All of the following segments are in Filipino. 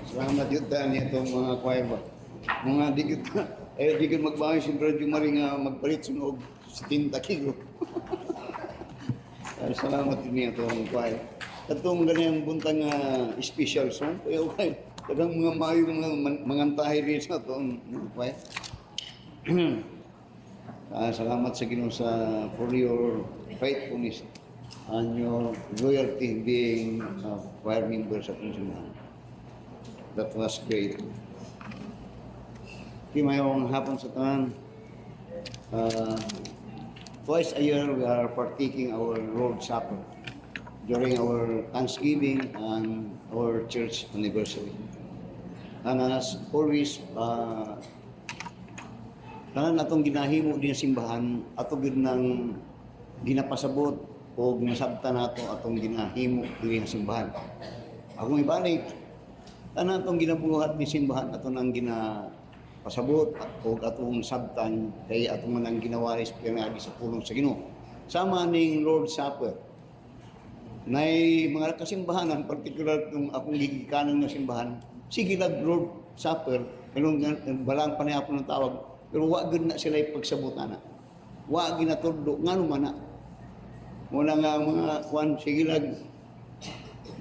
Salamat yun niya itong mga choir ba. Mga digit digit magbahay si Brad yung mari nga magpalit sunog 70 kilo. Salamat din niya itong choir. Katong ganyan buntang special song, okay. Kadang mga mayo mga tahi rin sa itong choir. Salamat sa Ginoo for your faithfulness and your loyalty being choir member sa Panginoon. That was great. Mayong hapon sa tanan. Twice a year we are partaking our Lord's Supper during our Thanksgiving and our church anniversary. And as always, tanan atong ginahimo din simbahan ato gid nang ginapasabot o ginasabtan nato atong ginahimo din simbahan. Akong ibalik tanan atong ginabuhat ni simbahan ato nang ginapasabot o atong sabtan kay atong manang ginawaris pinagi sa pulong sa Ginoo. Sama ning Lord's Supper. Nay mga kasimbahanan particular tong akong gigikanan nga simbahan, sige lag Lord Supper, kanang balang panayapon ng tawag, pero wa gud na sila pagsabot ana. Wa ginatudlo ngano man na. Muna nga mga kwan sige lag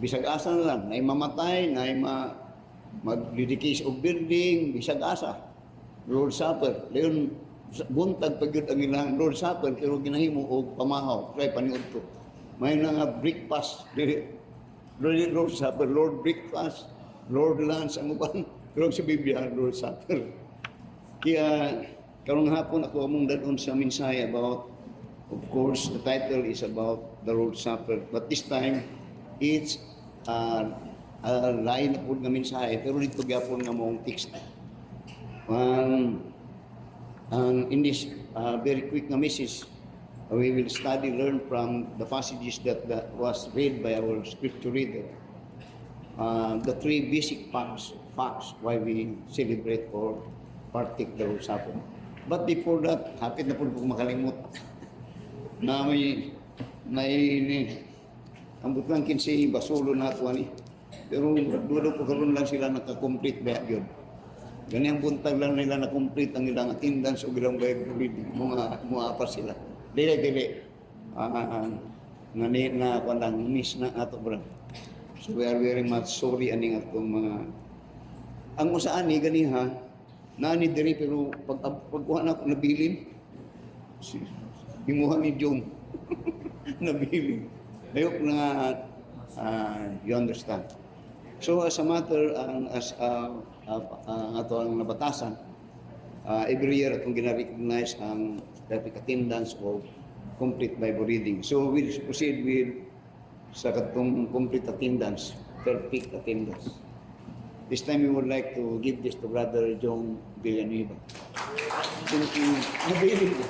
bisag asa na lang, nay mamatay, nay mag-dedicate og building, bisag asa. Lord Supper, leon buntag pagyud ang ilang Lord Supper pero ginahimo og pamahaw, kay paniudto. May nga breakfast, Lord Supper, Lord breakfast, Lord lunch, ang uban, pero sa Biblia, Lord Supper. Kaya karong hapon ako among dadon sa mensahe about, of course, the title is about the Lord Supper, but this time it's lain na po nga mensahe, pero dito gyapon nga mong text. In this very quick nga message, we will study, learn from the passages that was read by our scripture reader. The three basic facts why we celebrate or partake the Lord's Supper. But before that, hapit na po makalimot na may ambot lang kinsi basulo na ito ani. Pero dulo po karon lang sila naka-complete ba yun. Ganyan buntag lang nila na-complete ang ilang attendance o ilang Bible reading. Mga apa sila. Dili. Na walang miss na ato bro. So we are very much sorry aning atong mga ang usaan ni ganiha nani diri pero pagkuha na ako nabilin himuha ni Jong nabilin. Ayok na you understand. So as a matter as ato ang nabatasan every year atong gina-recognize ang perfect attendance of complete Bible reading. So we'll proceed with sa katong complete attendance, perfect attendance. This time we would like to give this to Brother John Villanueva. Thank you. Nabilin ko.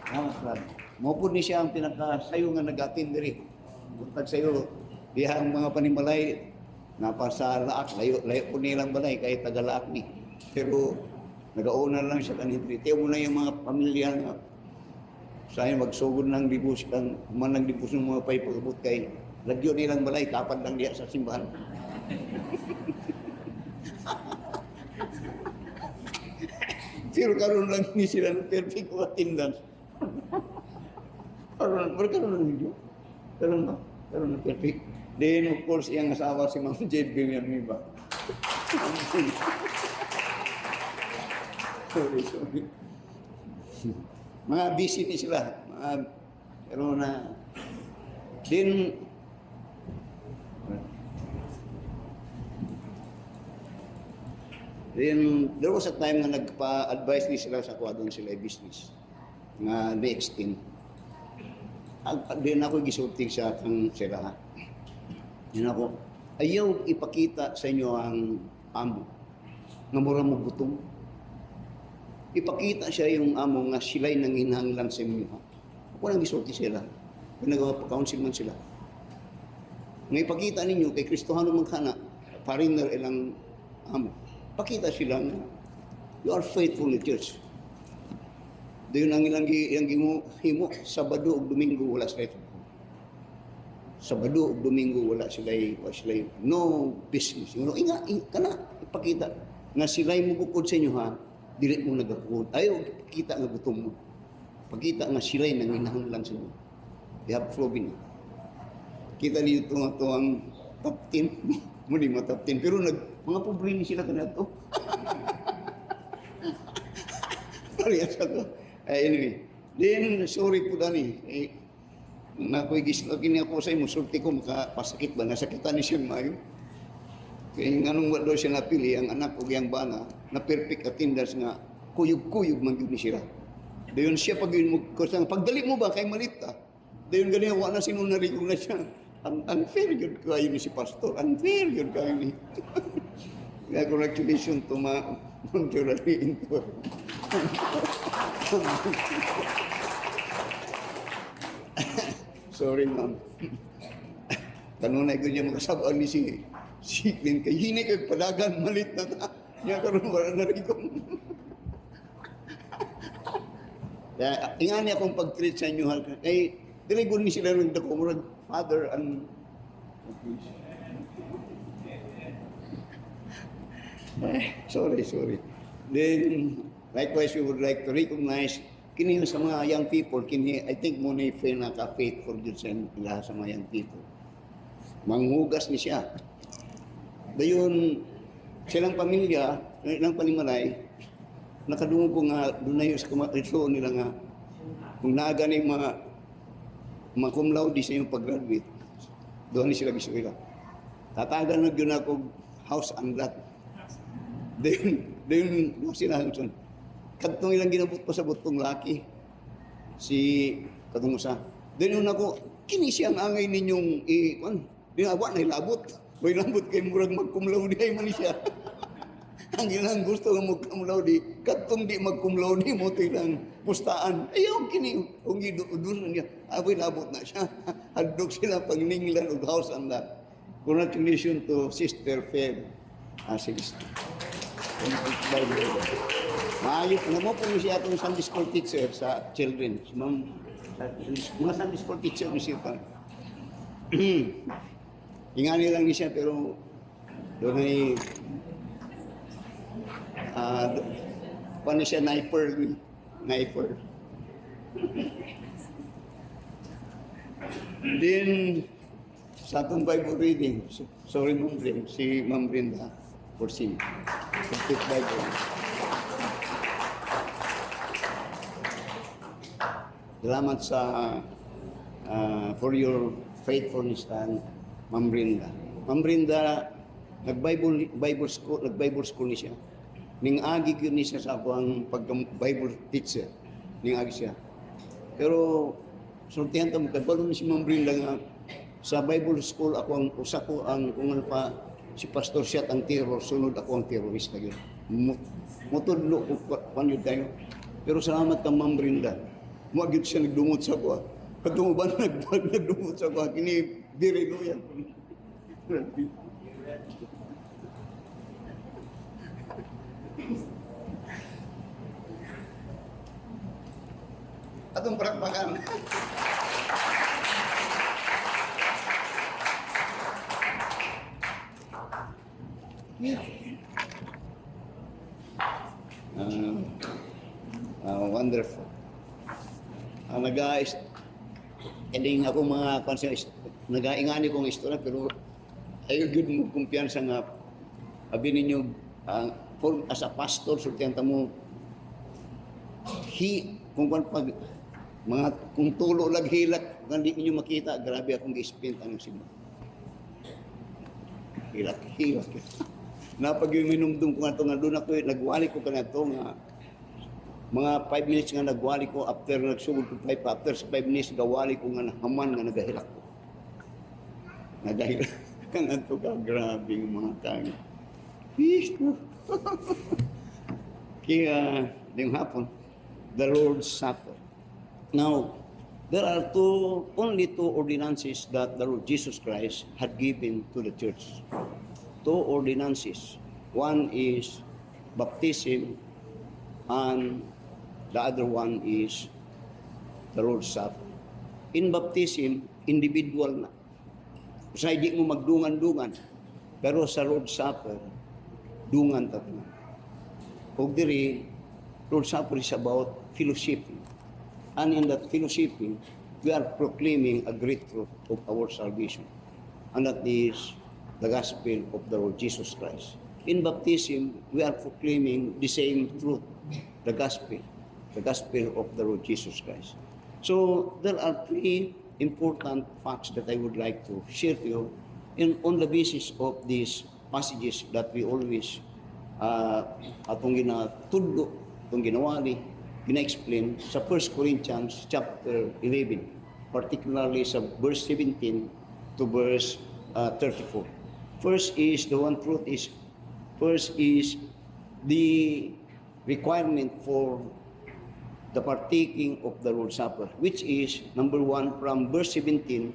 Salamat, brother. Mopod ni siya ang pinakasayo nga nag-attend diri. Buntag sayo, diha ang mga panimalay napasa laak, layo po nilang balay kahit taga-laak ni. Pero nagauna lang siya kanindri. Tiyo mo na yung mga pamilya nga sa'yo magsugod ng dibus, man ng dibus ng mga paypagabot kay lagyo nilang balay, kapad lang diya sa simbahan. Pero karoon lang ni sila ng perfect attendance. Karoon lang video. Karoon na perfect. Then of course, iyang asawa si Ma'am Jade Villanueva. Sorry. Mga busy ni sila. Pero na then there was a time na nagpa-advise ni sila sa kuha doon sila business nga na-extend. Then ako gisulting sa atang sila. Yan ako, ayaw ipakita sa inyo ang amo nga mura mo gutom. Ipakita siya yung amo nga sila'y nanginhanglan sa inyo. Ako nang gisulti sila. Kung nagpa-counsel man sila. Nga ipakita ninyo kay Kristohano magkana, foreigner ilang amo. Pakita sila na you are faithful in church. Doon ang ilang himo, Sabado o Domingo wala sa ito. Sabado ug Domingo wala sila no business. You know, kana ipakita nga sila mo bukod sa inyo ha, dili mo nagakod. Ayaw kita nga gutom mo. Pagkita nga sila nanginahanglan sa inyo. They have flowing. Kita dito nga to ang top 10. Muli mo top 10. Pero mga pobre ni sila kana to. Parehas ako. Anyway, then sorry po dani. Nakuigis na kini ako sa imo, sulti ko makapasakit ba, nasakitan ni siya mayo. Kaya anong wala siya napili, ang anak ko yung bana, na perfect attendance nga, kuyog-kuyog man yun ni siya. Dayon siya pag yun mo, pagdali mo ba, kay malita. Dayon ganyan, wala na sinunari ko na siya. Unfair yun kayo ni si pastor, unfair yun kayo ni. Kaya congratulations to Monterrey into. Sorry, ma'am. Kanunay ko niya makasabaan ni si Clint. Kaya hini kayo palagan, malit na ta. Niya karoon wala na rin ko. Kaya ingani akong pag-treat sa inyo. Kaya diligon ni sila ng dako. Father and... Sorry. Then, likewise, we would like to recognize kini sa mga young people, I think mo na naka-faithful dyan sa lahat sa mga young people. Manghugas ni siya. Dayon, silang pamilya, ilang panimalay, nakadungog ko nga, doon na yung sa kumatuloy nila nga, kung naaga na yung mga cum laude sa yung pag-graduate, doon ni sila biswila. Tatagan na yun ako house and lot. Dayon, sila, kadtong ilang ginabot pa sa butong laki si katong usa. Then ako kini siyang angay ninyong dinawa na ilabot. Way labot kay murag magkumlawdi ay man siya. Ang ilang gusto nga magkumlawdi, kadtong di magkumlawdi mo to ilang pustaan. Ayaw kini ung giduduson niya. Way labot na siya. Hadlok sila pagninglan og house and lot. Congratulations to Sister Feb. Sige. Maayos na mo po siya itong Sunday school teacher sa children. Mga Sunday school teacher mo siya pa. Ingani lang niya pero doon ay paano siya sniper. Then sa atong Bible reading, sorry Ma'am Brenda, si Ma'am Brenda for sing. Complete Bible. Salamat sa for your faithfulness and Ma'am Brenda. Ma'am Brenda, nag-Bible school ni siya. Ning agi yun ni siya sa ako ang pag-Bible teacher. Ning agi siya. Pero sultihan ta mo kay balo ni si Ma'am Brenda nga sa Bible school ako ang usa ko ang kung ano pa si Pastor siya ang terror, sunod ako ang terrorista yun. Mutudlo ko panyo tayo. Pero salamat ka Ma'am Brenda. Magit siya nagdumot sa ko. Katong ba nagdumot sa ko, kini dirilo yan. Atong prakpakan. Wonderful. Ending ako mga nag-aingani kong istorya pero ayaw yun mo kumpiyansa nga abi ninyo as a pastor sultihan mo kung tulo lag hilak kung hindi ninyo makita grabe akong gi-spend ang simba hilak napag yung minumdum ko nga ito nga doon ako nagwali ko ka na ito nga mga 5 minutes nga nagwali ko after nagsugod ko 5 after 5 minutes gawali ko nga nahaman nga nagahilak ko. Nagahilak ka na ito ka. Grabe yung mga tanga. Kaya yung hapon, the Lord's Supper. Now, there are only two ordinances that the Lord Jesus Christ had given to the church. 2 ordinances. One is baptism and the other one is the Lord's Supper. In baptism, individual na. Sa hindi mo magdungan-dungan. Pero sa Lord's Supper, dungan tatlo. O diri, Lord's Supper is about fellowshipping. And in that fellowshipping, we are proclaiming a great truth of our salvation. And that is the gospel of the Lord Jesus Christ. In baptism, we are proclaiming the same truth, the gospel of the Lord Jesus Christ. So there are three important facts that I would like to share to you on the basis of these passages that we always atong ginatudlo, atong ginawali, gina-explain sa 1 Corinthians chapter 11, particularly sa verse 17 to verse 34. First is the requirement for the partaking of the Lord's Supper, which is, number 1, from verse 17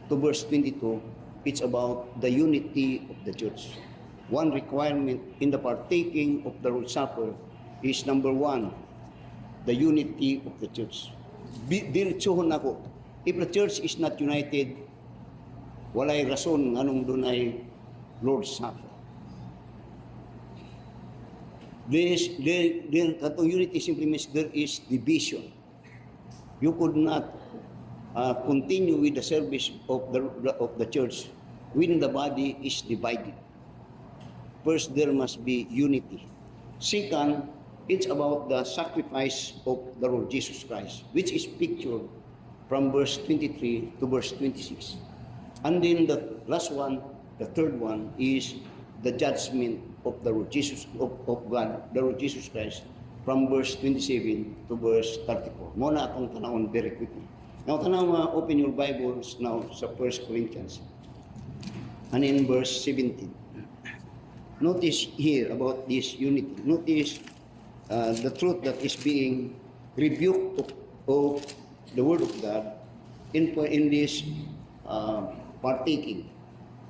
to verse 22, it's about the unity of the church. One requirement in the partaking of the Lord's Supper is, number 1, the unity of the church. Diretsohon ako, if the church is not united, walay rason nganong doon ay Lord's Supper. Katong unity simply means there is division. You could not continue with the service of the church when the body is divided. First, there must be unity. Second, it's about the sacrifice of the Lord Jesus Christ, which is pictured from verse 23 to verse 26. And then the last one, the third one, is the judgment of the Lord Jesus, of God, the Lord Jesus Christ, from verse 27 to verse 34. Muna akong tanawon very quickly. Now, open your Bibles now sa 1 Corinthians. And in verse 17. Notice here about this unity. Notice the truth that is being rebuked of the Word of God in this partaking.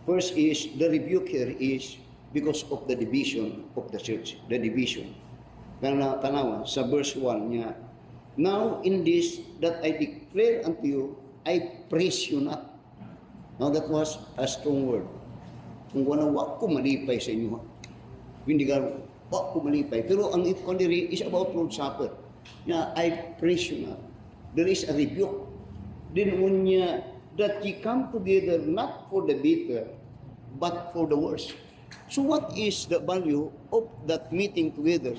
First is, the rebuke here is because of the division of the church, the division. Tanawa, sa verse 1 niya, now in this that I declare unto you, I praise you not. Now that was a strong word. Kung wak ko malipay sa inyo, hindi ka wak ko malipay. Pero ang itcondiry is about Lord's Supper. Na I praise you not. There is a rebuke. Then unya, that ye come together not for the better, but for the worse. So what is the value of that meeting together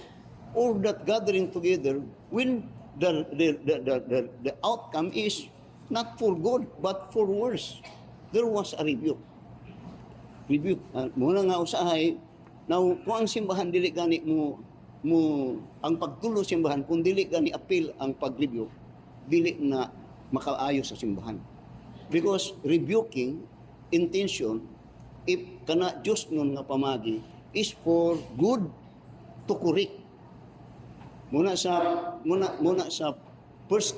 or that gathering together when the outcome is not for good but for worse? There was a rebuke. Muna nga usahay, now kung ang simbahan dili gani mo ang pagtulo simbahan, kung dili gani appeal ang pag-rebuke, dili na makaayo sa simbahan. Because rebuking intention, if kana Diyos nun nga pamagi, is for good to correct. Muna sa 1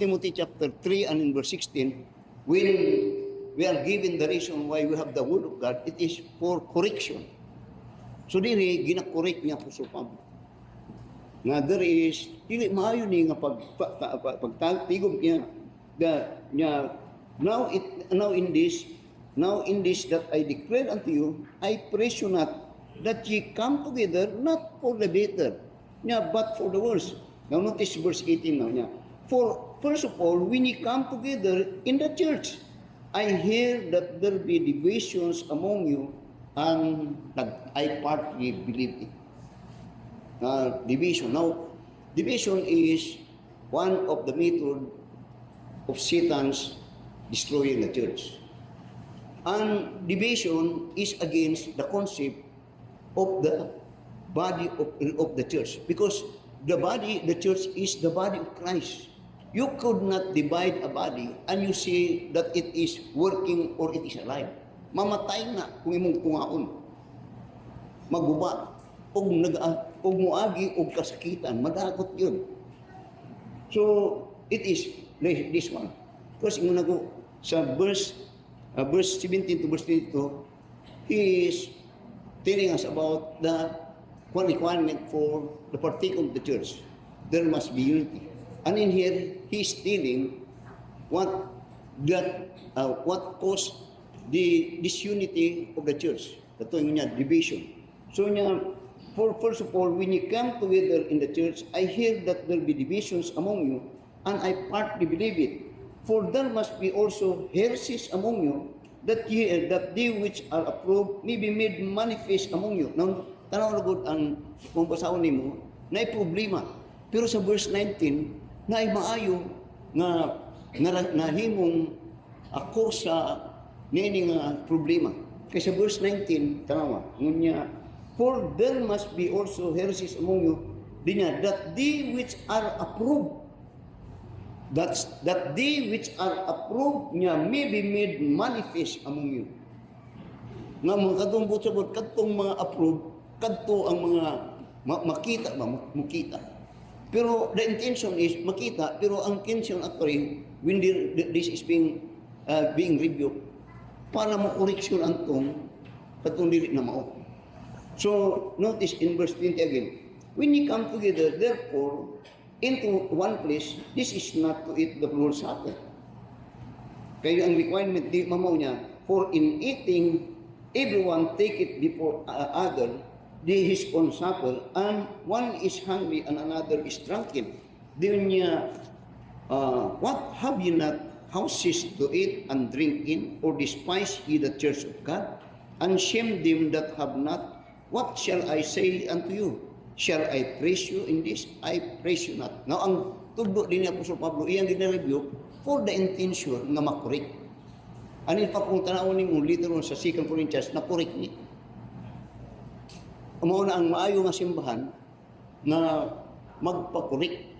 Timothy chapter 3 and in verse 16, when we are given the reason why we have the Word of God, it is for correction. So diri gina-correct niya Apostol Pablo. Nga there is dili maayo ni nga pagtigom niya now in this that I declare unto you, I praise you not, that ye come together not for the better, but for the worse. Now notice verse 18 now. For first of all, when ye come together in the church, I hear that there be divisions among you, and I partly believe it. Division. Now, division is one of the method of Satan's destroying the church. And division is against the concept of the body of the church, because the church is the body of Christ. You could not divide a body and you see that it is working or it is alive. Mamatay na kung imong tungaon. Maguba og muagi og kasakitan, madakot yun. So it is this one. Because muna ko sa verse 17 to verse 22, he is telling us about the requirement for the partake of the church. There must be unity. And in here, he is telling what caused the disunity of the church. Ito yung niya, division. So niya, first of all, when you come together in the church, I hear that there will be divisions among you, and I partly believe it. For there must be also heresies among you, that they which are approved may be made manifest among you. Now, tanaw na good ang kung basahon nimo, na problema. Pero sa verse 19, na ay maayo nga nahimong ako sa nini nga problema. Kaya sa verse 19, tanawa, ngunya, for there must be also heresies among you, dinya, that they which are approved, that they which are approved niya may be made manifest among you. Nga mga kadong butsabot, kadtong mga approved, kadto ang mga makita ba, makita. Pero the intention is makita, pero ang intention actually, when this is being reviewed, para makoreksyon antong katong dili na mao. So, notice in verse 20 again, when you come together, therefore, into one place, this is not to eat the Lord's Supper. Kaya ang requirement di mamaw niya, for in eating, everyone take it before other, his own supper, and one is hungry and another is drunken. Then niya, what have you not houses to eat and drink in, or despise ye the church of God, and shame them that have not? What shall I say unto you? Shall I praise you in this? I praise you not. Now, ang tudlo din ni Apostol Pablo, iyang ginareview for the intention nga makorek. Ano pa kung tanawin mo later on sa 2 Corinthians, na korek ni. Amo na ang maayo nga simbahan na magpakorek.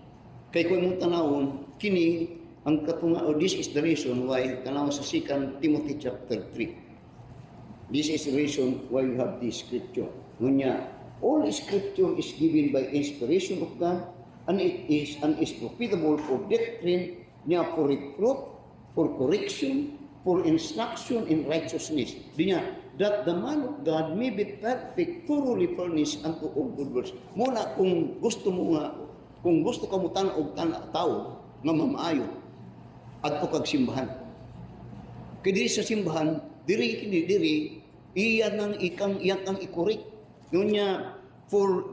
Kay kung mong tanawon, kini ang katunga, or this is the reason why tanaw sa 2 Timothy chapter 3. This is the reason why you have this scripture. Ngunya, all scripture is given by inspiration of God, and it is profitable for doctrine, niya for reproof, for correction, for instruction in righteousness. Dinya, that the man of God may be perfect, thoroughly furnished unto all good works. Muna, kung gusto ka mo og tao nga mamaayo adto kag simbahan. Kay diri sa simbahan, diri iyan ang iyang ikorek. Ngunya, for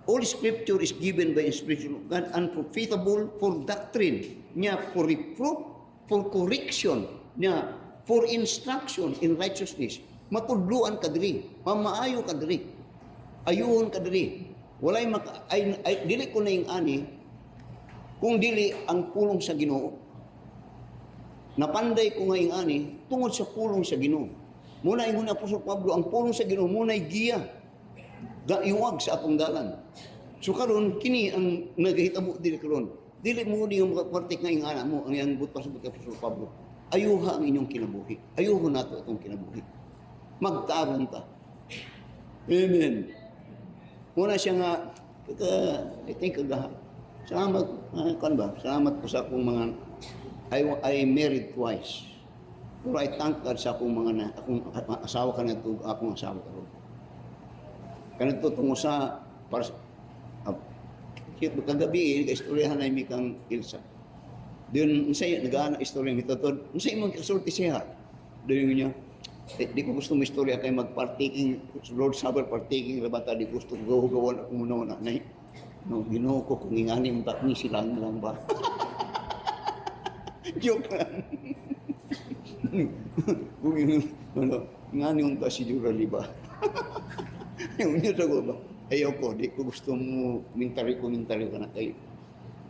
all scripture is given by inspiration of God and profitable for doctrine, niya for reproof, for correction, niya for instruction in righteousness. Matudluan ka diri, mamaayo ka diri, ayuhon ka diri. Walay dili ko na yung ani, kung dili ang pulong sa Ginoo. Napanday ko nga yung ani, tungod sa pulong sa Ginoo. Muna yung Apostol Pablo, ang pulong sa Ginoo, muna yung giya, iwag sa atong dalan. So karon kini ang nagahitabo dili karon. Dili mo ni yung partik nga yung ana mo, ang yang butas sa Apostol Pablo. Ayuha ang inyong kinabuhi. Ayuho nato itong kinabuhi. Magtaron ta. Amen. Muna siya nga, I think salamat, salamat po sa akong mga, I married twice. Pero I thank God sa akong akong asawa kanito, akong asawa karon. Kanito tungo sa para kagabi istoryahan na mi kang Ilsa. Diyon unsay nagaana istorya nito tod. Unsay imong kasulti siya? Diyon niya. Di ko gusto mo istorya kay magpartaking Lord Supper partaking rabata di gusto ko gawon ako muna na nay. No, Ginoo ko kung ingani mo tak ni sila lang ba. Joke lang. Kung ngani yung kasidurali ba? Yung niya sa ba? Ayaw ko, di ko gusto mo komentary ka na kayo.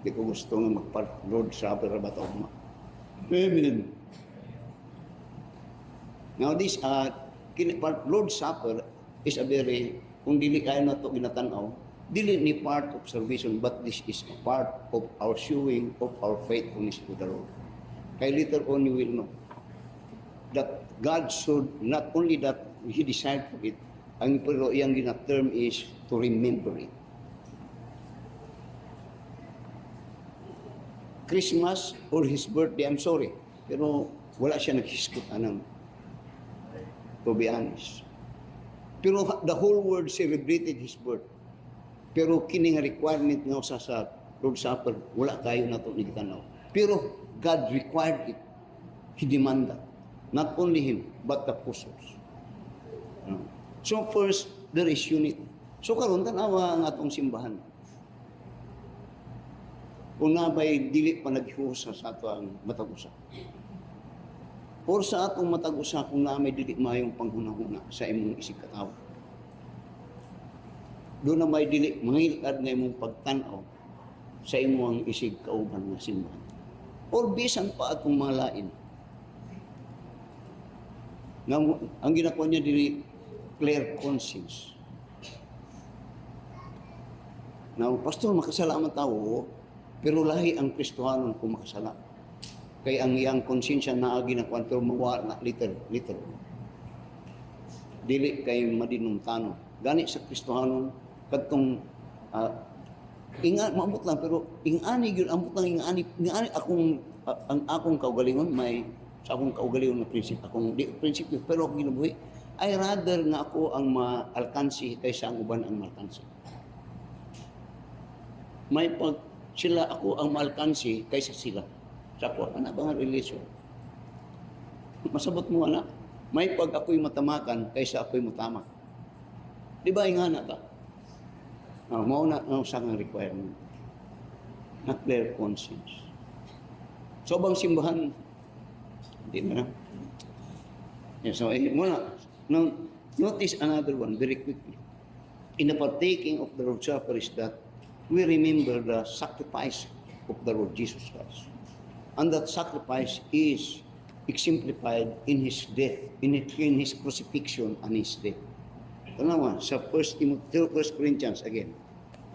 Di ko gusto nga Lord Supper ba ito mo. Amen. Now this, Lord Supper is a very, kung dili kaya na ito ginatanaw, dili ni part of salvation, but this is a part of our showing of our faithfulness to the Lord. Kaya later on you will know that God should not only that He desired for it, ang pero iyang gina-term is to remember it. Christmas or His birthday, I'm sorry, pero wala siya naghiskot anang, to be honest. Pero the whole world celebrated His birth. Pero kining requirement nga sa Lord Supper, wala kayo na ito nagtanaw. Pero God required it. He demanded. Not only him, but the apostles. So first, there is unity. So karon tanawa ang atong simbahan. Kung nabay dili pa naghiusa sa ato ang matag-usa. Or sa atong matag-usa kung na may dili mayong panghunahuna sa imong isig katawo. Doon na may dili mangilad nga imong pagtan-aw sa imong isig kauban nga simbahan. Or bisan pa atong mga lain. Ang ginagawa niya dili clear conscience. Now, pastor, makasala man tao, pero lahi ang Kristohanon kung makasala. Kaya ang iyang konsensya na ginagawa, pero mawala na liter. Dili kay madinumtano. Gani sa Kristohanon, kadtong maamot lang, pero ingani yun, amot lang ingani akong, ang akong kaugalingon, may sa akong kaugalingon na prinsipyo, prinsipyo, pero ako ginabuhi, I rather nga ako ang maalkansi kaysa ang uban ang maalkansi. May pag sila ako ang maalkansi kaysa sila. Sa ako, ano ba nga relasyon? Masabot mo, anak? May pag ako'y matamakan kaysa ako'y matamak. Di ba ingana ta? Mauna sa nga requirement. Na clear conscience. So bang simbahan, hindi na lang. Yeah, so muna, now notice another one very quickly. In the partaking of the Lord's Supper is that we remember the sacrifice of the Lord Jesus Christ. And that sacrifice is exemplified in His death, in His crucifixion and His death. Tanawa, sa 1 Corinthians again,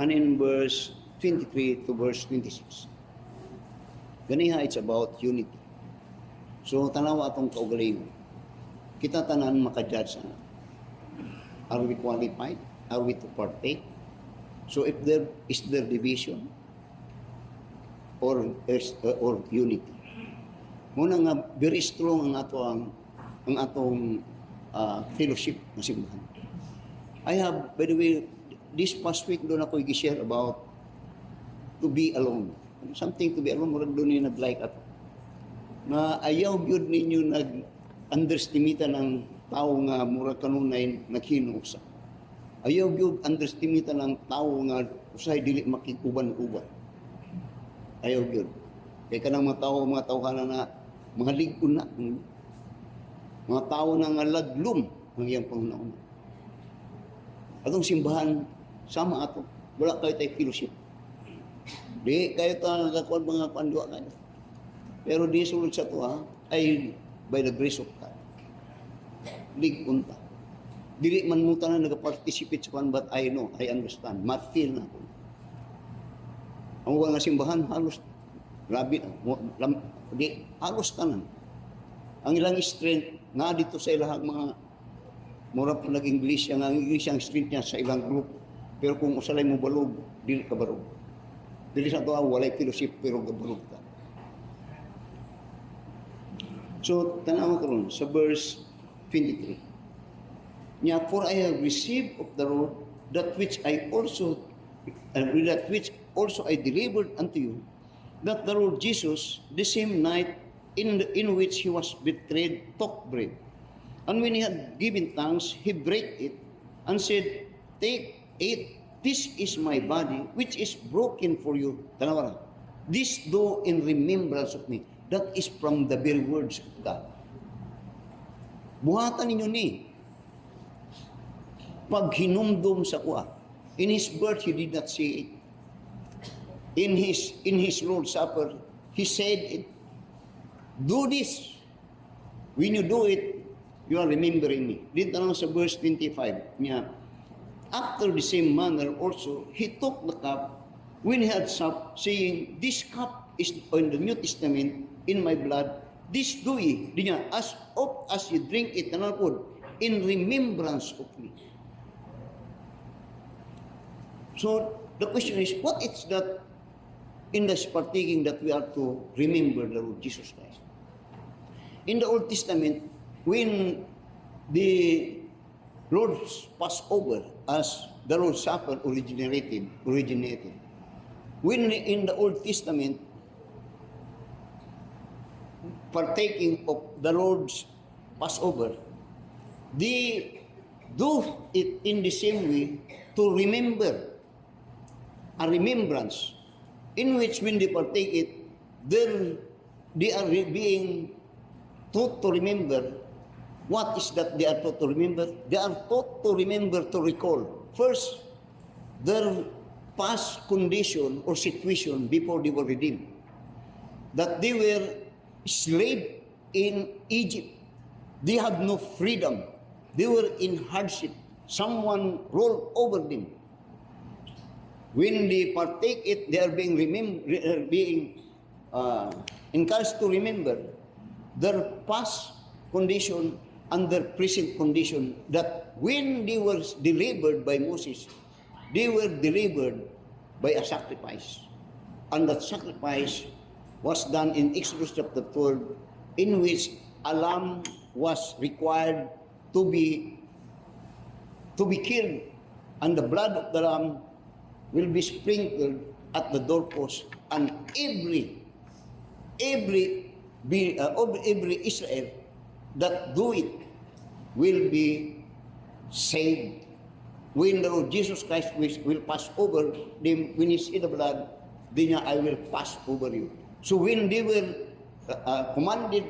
and in verse 23 to verse 26. Ganiha, it's about unity. So, tanawa atong kaugalingon. Kita tanan makajudge na. Are we qualified? Are we to partake? So, if there is there division or unity. Muna nga, very strong ang atong fellowship na simbahan. I have, by the way, this past week doon ako i-share about to be alone. Something to be alone, murag doon yung nag-like ato. Na ayaw yun ninyo nag-underestimate ng tao nga murag kanunay naghinuusa. Ayaw yun underestimate ng tao nga usay dili makikuban-uban. Ayaw yun. Kaya ka ng mga tao ka na mga ligon na. Mga tao na nga laglum ang iyang pangunahon. Atong simbahan, sama ato. Wala kayo tayo fellowship. Di kayo tayo nagkakuan mga pandua kayo. Pero di sulod sa ito ay by the grace of God. Ligon ta. Dili man mo na nag-participate sa kwan, but I know, I understand. Ma-feel na ako. Ang mga simbahan, halos, grabe, halos tanan. Ang ilang strength, nga dito sa ilang mga mura po nag-English, ang English ang strength niya sa ilang group. Pero kung usalay mo balog, dili ka barog. Dili sa ito, walay fellowship, pero gabalog ka. So, tanawa ko ron, sa verse 23. Nya, for I have received of the Lord that which also I delivered unto you, that the Lord Jesus, the same night in which he was betrayed, took bread. And when he had given thanks, he brake it and said, "Take, eat, this is my body, which is broken for you." Tanawa, this do in remembrance of me. That is from the very words of God. Buhatan ninyo ni. Pag hinumdum sa kuha. In His birth, He did not say it. In His Lord's Supper, He said it. Do this. When you do it, you are remembering me. Dito lang sa verse 25 niya. After the same manner also, He took the cup when He had supped, saying, "This cup is in the New Testament in my blood. This do ye," di niya, "as oft as you drink it," in remembrance of me. So, the question is, what is that in this partaking that we are to remember the Lord Jesus Christ? In the Old Testament, when the Lord's Passover as the Lord's Supper originated, when in the Old Testament, partaking of the Lord's Passover, they do it in the same way to remember, a remembrance, in which when they partake it, they are being taught to remember. What is that they are taught to remember? They are taught to remember, to recall. First, their past condition or situation before they were redeemed. That they were slaves in Egypt. They had no freedom. They were in hardship. Someone rolled over them. When they partake it, they are being encouraged to remember their past condition and their present condition, that when they were delivered by Moses, they were delivered by a sacrifice. And that sacrifice was done in Exodus chapter 12, in which a lamb was required to be killed, and the blood of the lamb will be sprinkled at the doorpost, and every Israel that do it will be saved. When the Lord Jesus Christ will pass over them, when He see the blood, then I will pass over you. So when they were commanded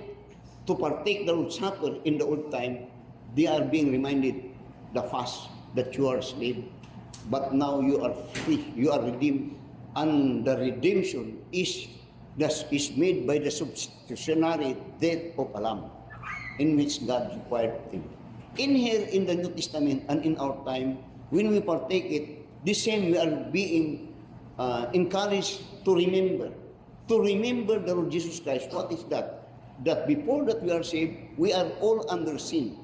to partake the Lord's Supper in the old time, they are being reminded the fast that you are a slave, but now you are free, you are redeemed, and the redemption is made by the substitutionary death of a lamb, in which God required them. In here in the New Testament and in our time, when we partake it, the same we are being encouraged to remember the Lord Jesus Christ. What is that? That before that we are saved, we are all under sin.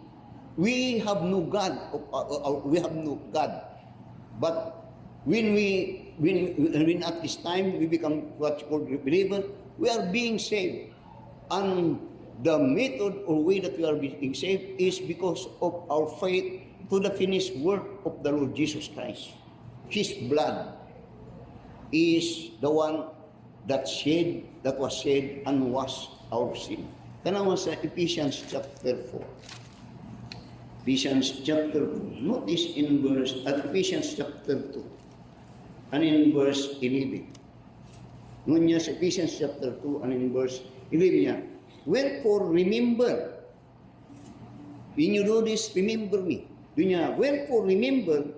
We have no God. We have no God. But when at this time we become what's called believer, we are being saved. And the method or way that we are being saved is because of our faith to the finished work of the Lord Jesus Christ. His blood is the one that was shed and washed our sin. Tanawa sa Ephesians chapter 4. Ephesians chapter 4. Notice in Ephesians chapter 2 and in verse 11. Ngunya sa Ephesians chapter 2 and in verse 11 niya, wherefore remember, when you do this, remember me. Dunya, wherefore remember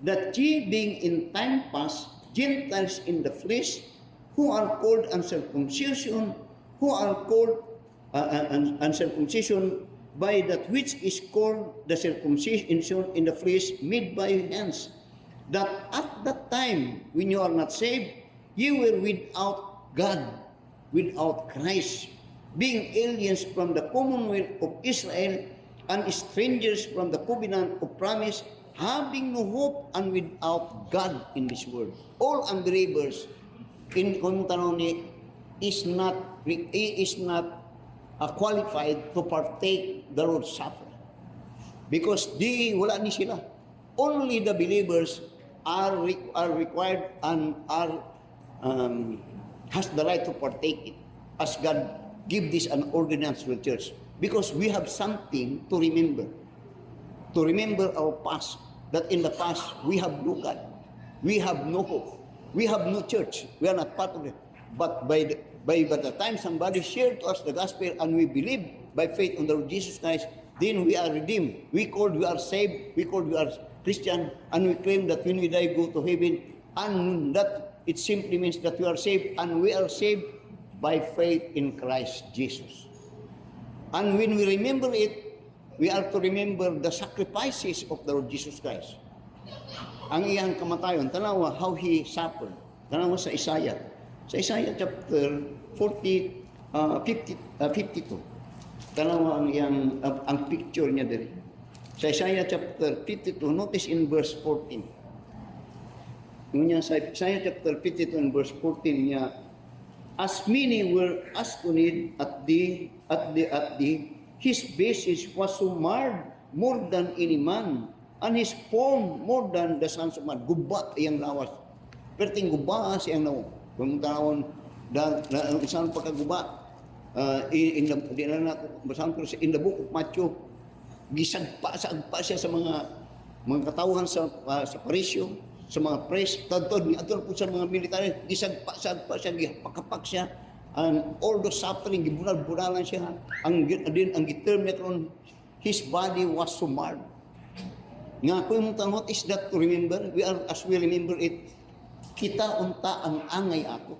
that ye being in time past Gentiles in the flesh, who are called uncircumcision, who are called uncircumcision by that which is called the circumcision in the flesh made by hands, that at that time when you are not saved, you were without God, without Christ, being aliens from the commonwealth of Israel and strangers from the covenant of promise, having no hope and without God in this world. All unbelievers in Kontanoni is not qualified to partake the Lord's Supper, because wala ni sila. Only the believers are required and has the right to partake it, as God give this an ordinance to the church, because we have something to remember our past, that in the past we have no God, we have no hope, we have no church, we are not part of it. But by the time somebody shared to us the gospel and we believe by faith on the Lord Jesus Christ, then we are redeemed. We are saved, we are Christian, and we claim that when we die, go to heaven, and that it simply means that we are saved, and we are saved by faith in Christ Jesus. And when we remember it, we are to remember the sacrifices of the Lord Jesus Christ. Ang iyang kamatayon, tanawa how He suffered. Tanawa sa Isaiah. Sa Isaiah chapter 52. Tanawa ang picture niya diri. Sa Isaiah chapter 52, notice in verse 14. Ngunya sa Isaiah chapter 52 and verse 14 niya, as many were astonished at thee, his basis was so marred more than any man, and his form more than the sons of man. Gubat iyang lawas. Perting guba siyang nawa. Kung tawon, isang pagkaguba, in the book of Matthew, gisagpa siya sa mga katawhan sa parisyo, sa mga priest, tadtod ni aton po sa mga military, gisagpa siya, gipakapak siya, and all the suffering, gibunal-bunalan siya. Ang giterm niya karon, his body was so marred. Nga kung what is that to remember? As we remember it, kita unta ang angay ako.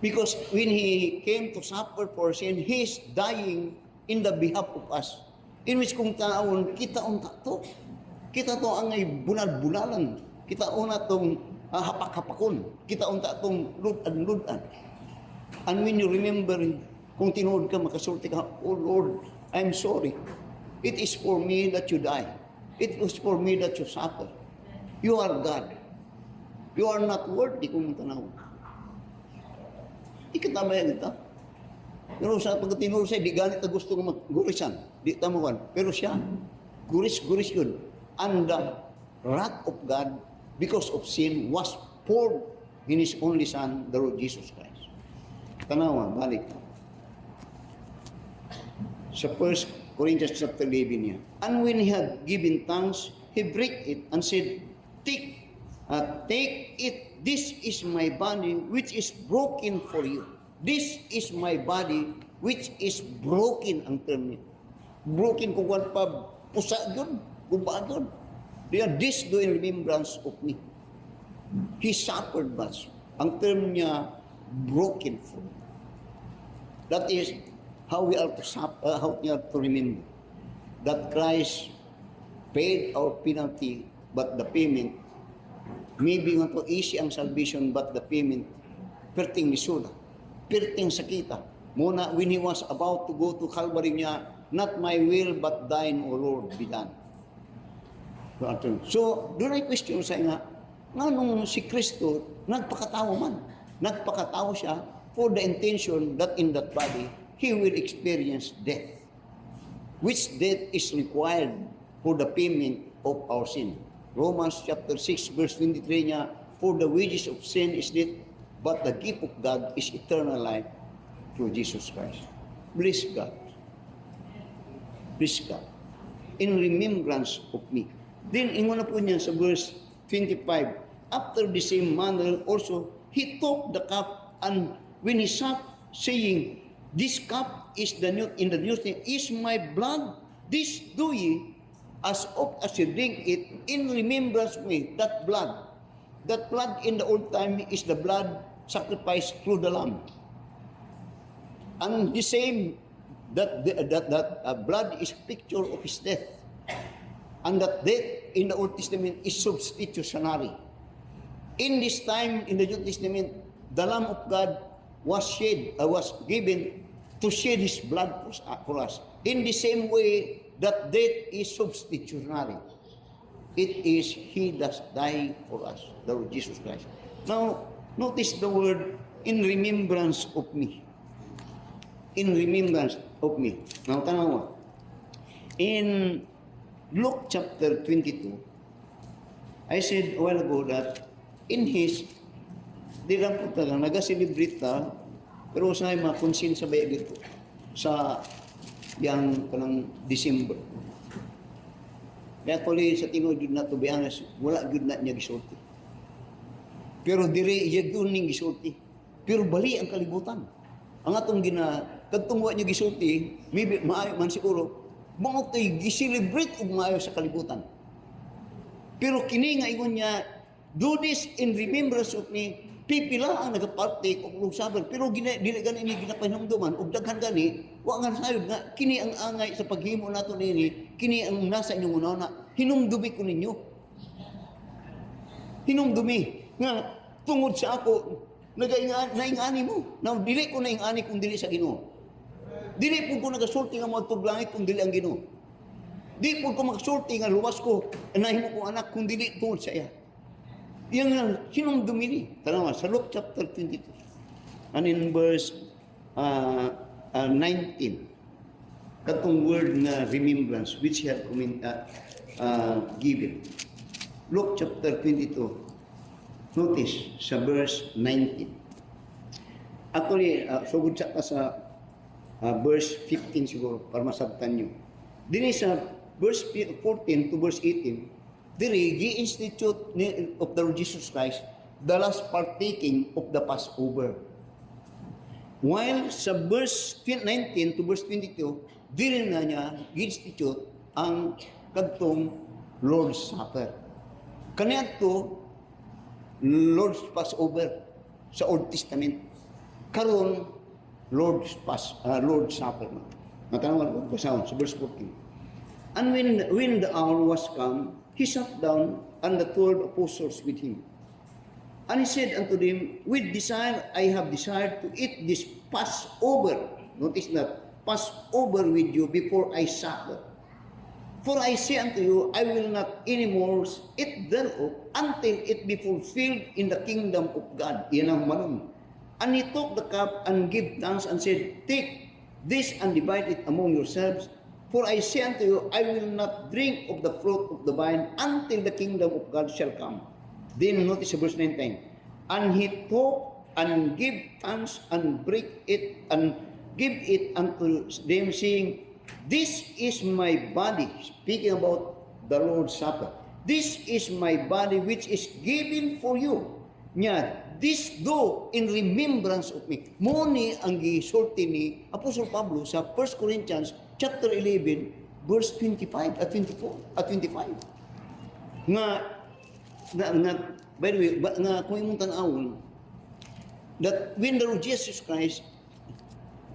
Because when he came to suffer for sin, he is dying in the behalf of us. In which kung taon, kita unta to. Kita to angay bunal-bunalan. Kita una tong hapak-hapakon. Kita unta tong ludan-ludan. And when you remember, kung tinuod ka, makasulti ka, oh Lord, I'm sorry. It is for me that you die. It was for me that you suffer. You are God. You are not worthy kung tanaw. Ikatama yan ito. Pero sa pagkatinuro siya, di ganit na gusto mag-gurisan. Di tamuan. Pero siya, guris yun. And the wrath of God, because of sin, was poured in His only Son, the Lord Jesus Christ. Tanawa, balik. Sa 1 Corinthians chapter 11 niya. And when he had given thanks, he broke it and said, Take it, this is my body which is broken for you. This is my body which is broken ang term niya. Broken kung kwan pa, pusa yun, gubaan yun. This do in remembrance of me. He suffered much. Ang term niya, broken for me. That is how we are to suffer, how we are to remember that Christ paid our penalty, but the payment, maybe nga to easy ang salvation, but the payment, perting lisura, perting sakita. Muna, when He was about to go to Calvary niya, not my will, but thine, O Lord, be done. So, doon ay question sa nga nung si Kristo, nagpakatao man. Nagpakatao siya for the intention that in that body, He will experience death, which death is required for the payment of our sin. Romans chapter 6 verse 23 niya, for the wages of sin is death, but the gift of God is eternal life through Jesus Christ. Bless God. Bless God. In remembrance of me. Then, ingon na po niya sa verse 25, after the same manner also, He took the cup, and when He supped, saying, This cup is in the New Testament is my blood. This do ye as oft as you drink it in remembrance of me. That blood in the old time is the blood sacrificed through the lamb. And the same that blood is a picture of His death. And that death in the Old Testament is substitutionary. In this time in the New Testament, the Lamb of God was given to shed His blood for us. In the same way that death is substitutionary, it is He that died for us, the Lord Jesus Christ. Now, notice the word, in remembrance of me. In remembrance of me. Now, tanawa. In Luke chapter 22, I said a while ago that in His, di lang po talaga, nag-celebrate ta, pero sa mga konsin sa bayag ito, sa yang kanang December. Kaya tuloy sa tinuod na to be honest, wala gyud na niya gisulti. Pero dire iya gyud ning gisulti. Pero bali ang kalibutan. Ang atong kadtong wa niya gisulti, maybe maayo man siguro, mga to'y gi-celebrate og maayo sa kalibutan. Pero kini nga ingon niya, do this in remembrance of me. Pipila ang nagaparte o lusaban, pero dili gani ni ginapahinumduman ug daghan gani wa nga sayod nga kini ang angay sa paghimo nato nini, kini ang nasa inyong unana, hinumdumi ko ninyo. Hinumdumi nga tungod sa ako naingani mo. Now dili ko naingani kung dili sa Ginoo. Dili po ko nagasulti nga mo tublangit kung dili ang Ginoo. Di po ko magsulti nga luwas ko nahimo ko anak kung dili tungod sa iya. Yang sinong dumili? Tanawa, sa Luke chapter 22. And in verse 19, katong word na remembrance which He had given. Luke chapter 22. Notice sa verse 19. Actually, sugod sa verse 15 siguro, para masabtan nyo. Dini sa verse 14 to verse 18, diri, gi-institute of the Lord Jesus Christ, the last partaking of the Passover. While sa verse 19 to verse 22, diri na niya gi-institute ang kadtong Lord's Supper. Kaniadto Lord's Passover sa Old Testament. Karon Lord's Supper. Matanawan ko basahon sa verse 14. And when the hour was come, he sat down and the 12 apostles with him. And he said unto them, with desire I have desired to eat this Passover. Notice that, Passover with you before I suffer. For I say unto you, I will not anymore eat thereof until it be fulfilled in the kingdom of God. Yan ang manong. And he took the cup and gave thanks and said, take this and divide it among yourselves. For I say unto you, I will not drink of the fruit of the vine until the kingdom of God shall come. Then notice verse 19. And he took and gave thanks and break it and give it unto them, saying, this is my body. Speaking about the Lord's Supper. This is my body which is given for you. Nya, this do in remembrance of me. Muni ang gisulti ni Apostol Pablo sa 1 Corinthians chapter 11 verse 25 at 24 at 25. Nga by the way, nga kung imong tan-awon that when the Lord Jesus Christ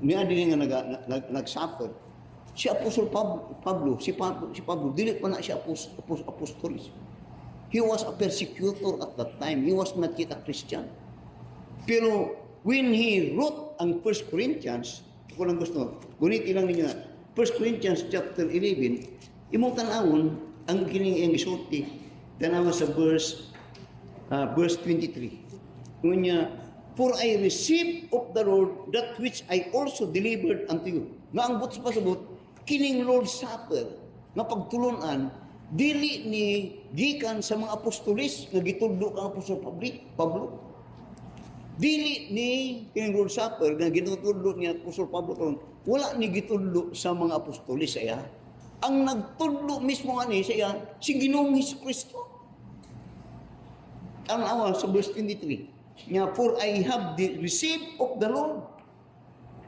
niya din nga nag-suffer, si Apostol Pablo, si Pablo, dili pa na siya apostolis. He was a persecutor at that time. He was not yet a Christian. Pero when he wrote ang 1 Corinthians, kung lang gusto, gunit ilang ninyo na, 1 Corinthians chapter 11, imong tanawon ang kining iyang gisulti, tanawa sa verse 23. Ngunya, for I received of the Lord that which I also delivered unto you. Nga ang butos pasabot, kining Lord's Supper, nga pagtulunan, dili ni gikan sa mga apostolis nga gitudlo kang Apostol Pablo. Dili ni kining Lord's Supper nga gitudlo niya Apostol Pablo karon, wala ni gitudlo sa mga apostolis sa iya. Ang nagtudlo mismo ani sa iya si Ginoong Hesukristo. Ang awa sa verse 23. Nya, for I have received of the Lord.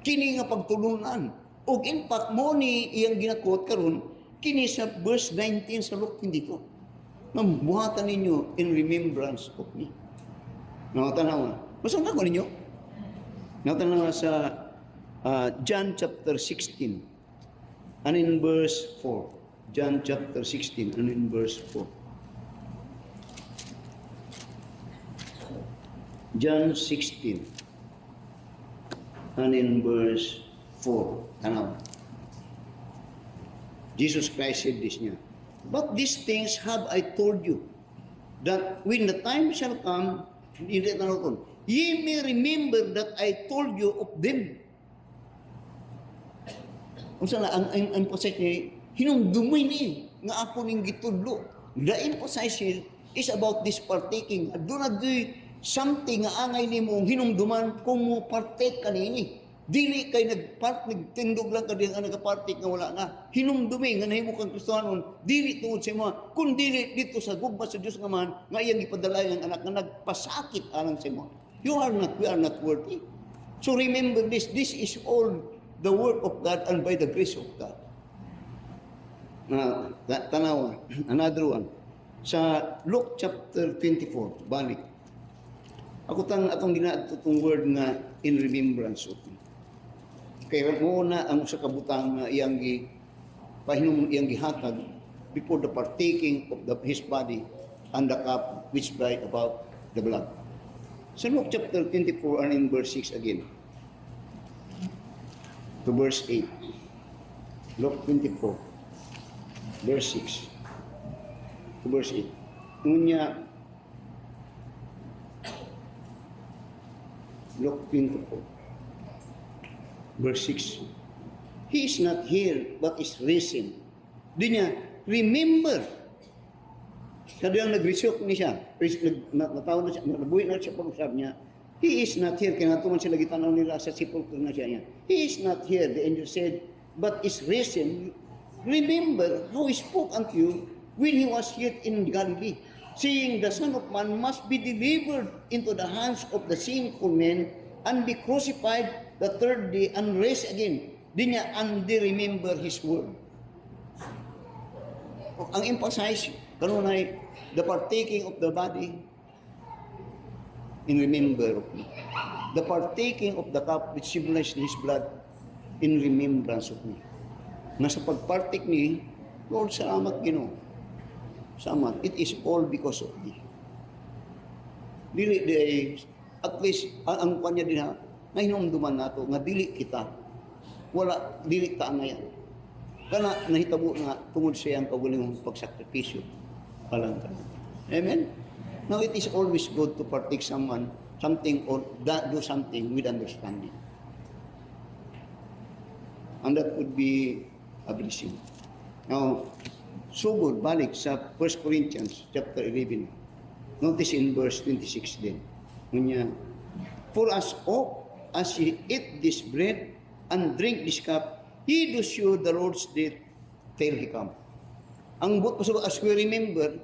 Kini nga pagtulunan. Og in fact mo ni iyang ginakot karon kini sa verse 19 sa Luke 22. Buhatan ninyo in remembrance of me. Nakatanaw na. Basta na ko ninyo. Nakatanaw na sa John chapter 16 and in verse 4. John chapter 16 and in verse 4. John 16 and in verse 4. Tanaw. Jesus Christ said this niya. But these things have I told you, that when the time shall come, ye may remember that I told you of them. Kung saan ang emphasize niya, hinumdumoy ni, nga ako ning gitudlo. The emphasis is about this partaking. Do not do something nga angay ni mong hinumduman kung mo partake kanini. Dili kay nagtindog lang ka diyan nga nagapartik nga wala na. Hinumdumi nga nahimo kang Kristiyanon, dili tungod sa imo, kun dili dito sa gugma sa Dios nga man nga iyang gipadalayan ang anak nga nagpasakit alang sa imo. We are not worthy. So remember this is all the work of God and by the grace of God. Tanawa, another one. Sa Luke chapter 24, balik. Atong ginaatong word nga in remembrance of me. Kaya muna ang sa kabutang na iyang gihatag before the partaking of his body and the cup which dried about the blood. Sa Luke chapter 24 and in verse 6 again. To verse 8. Luke 24, verse 6. To verse 8. Ngunya, Luke 24. Verse 6. He is not here, but is risen. Di niya, remember. Sabi ang nag-resoke ni siya, natawag na siya, nabuhay na siya pag-usap niya, He is not here. Kaya natuman sila gitanaw nila sa sepulchre na siya yan. He is not here, the angel said, but is risen. Remember how he spoke unto you when he was yet in Galilee, saying, the Son of Man must be delivered into the hands of the sinful men and be crucified the third day and raised again. Di niya, and they remember his word. Ang emphasize, kanunay, the partaking of the body in remember of me. The partaking of the cup which symbolizes his blood in remembrance of me. Na sa pagpartik ni, Lord, salamat Ginoo. Salamat. It is all because of thee. Dili at least ang kanya din ha, nga hinumduman nato nga dili kita. Wala dili ta ngayon. Kana nahitabo nga tungod sa iyang kaugalingong pagsakripisyo. Alam ka. Amen. Now it is always good to partake something or do something with understanding. And that would be a blessing. Now, so good, balik sa 1 Corinthians chapter 11. Notice in verse 26 din. Ngunya, for as ye eat this bread and drink this cup, ye do show the Lord's death till he come. Ang but as we remember,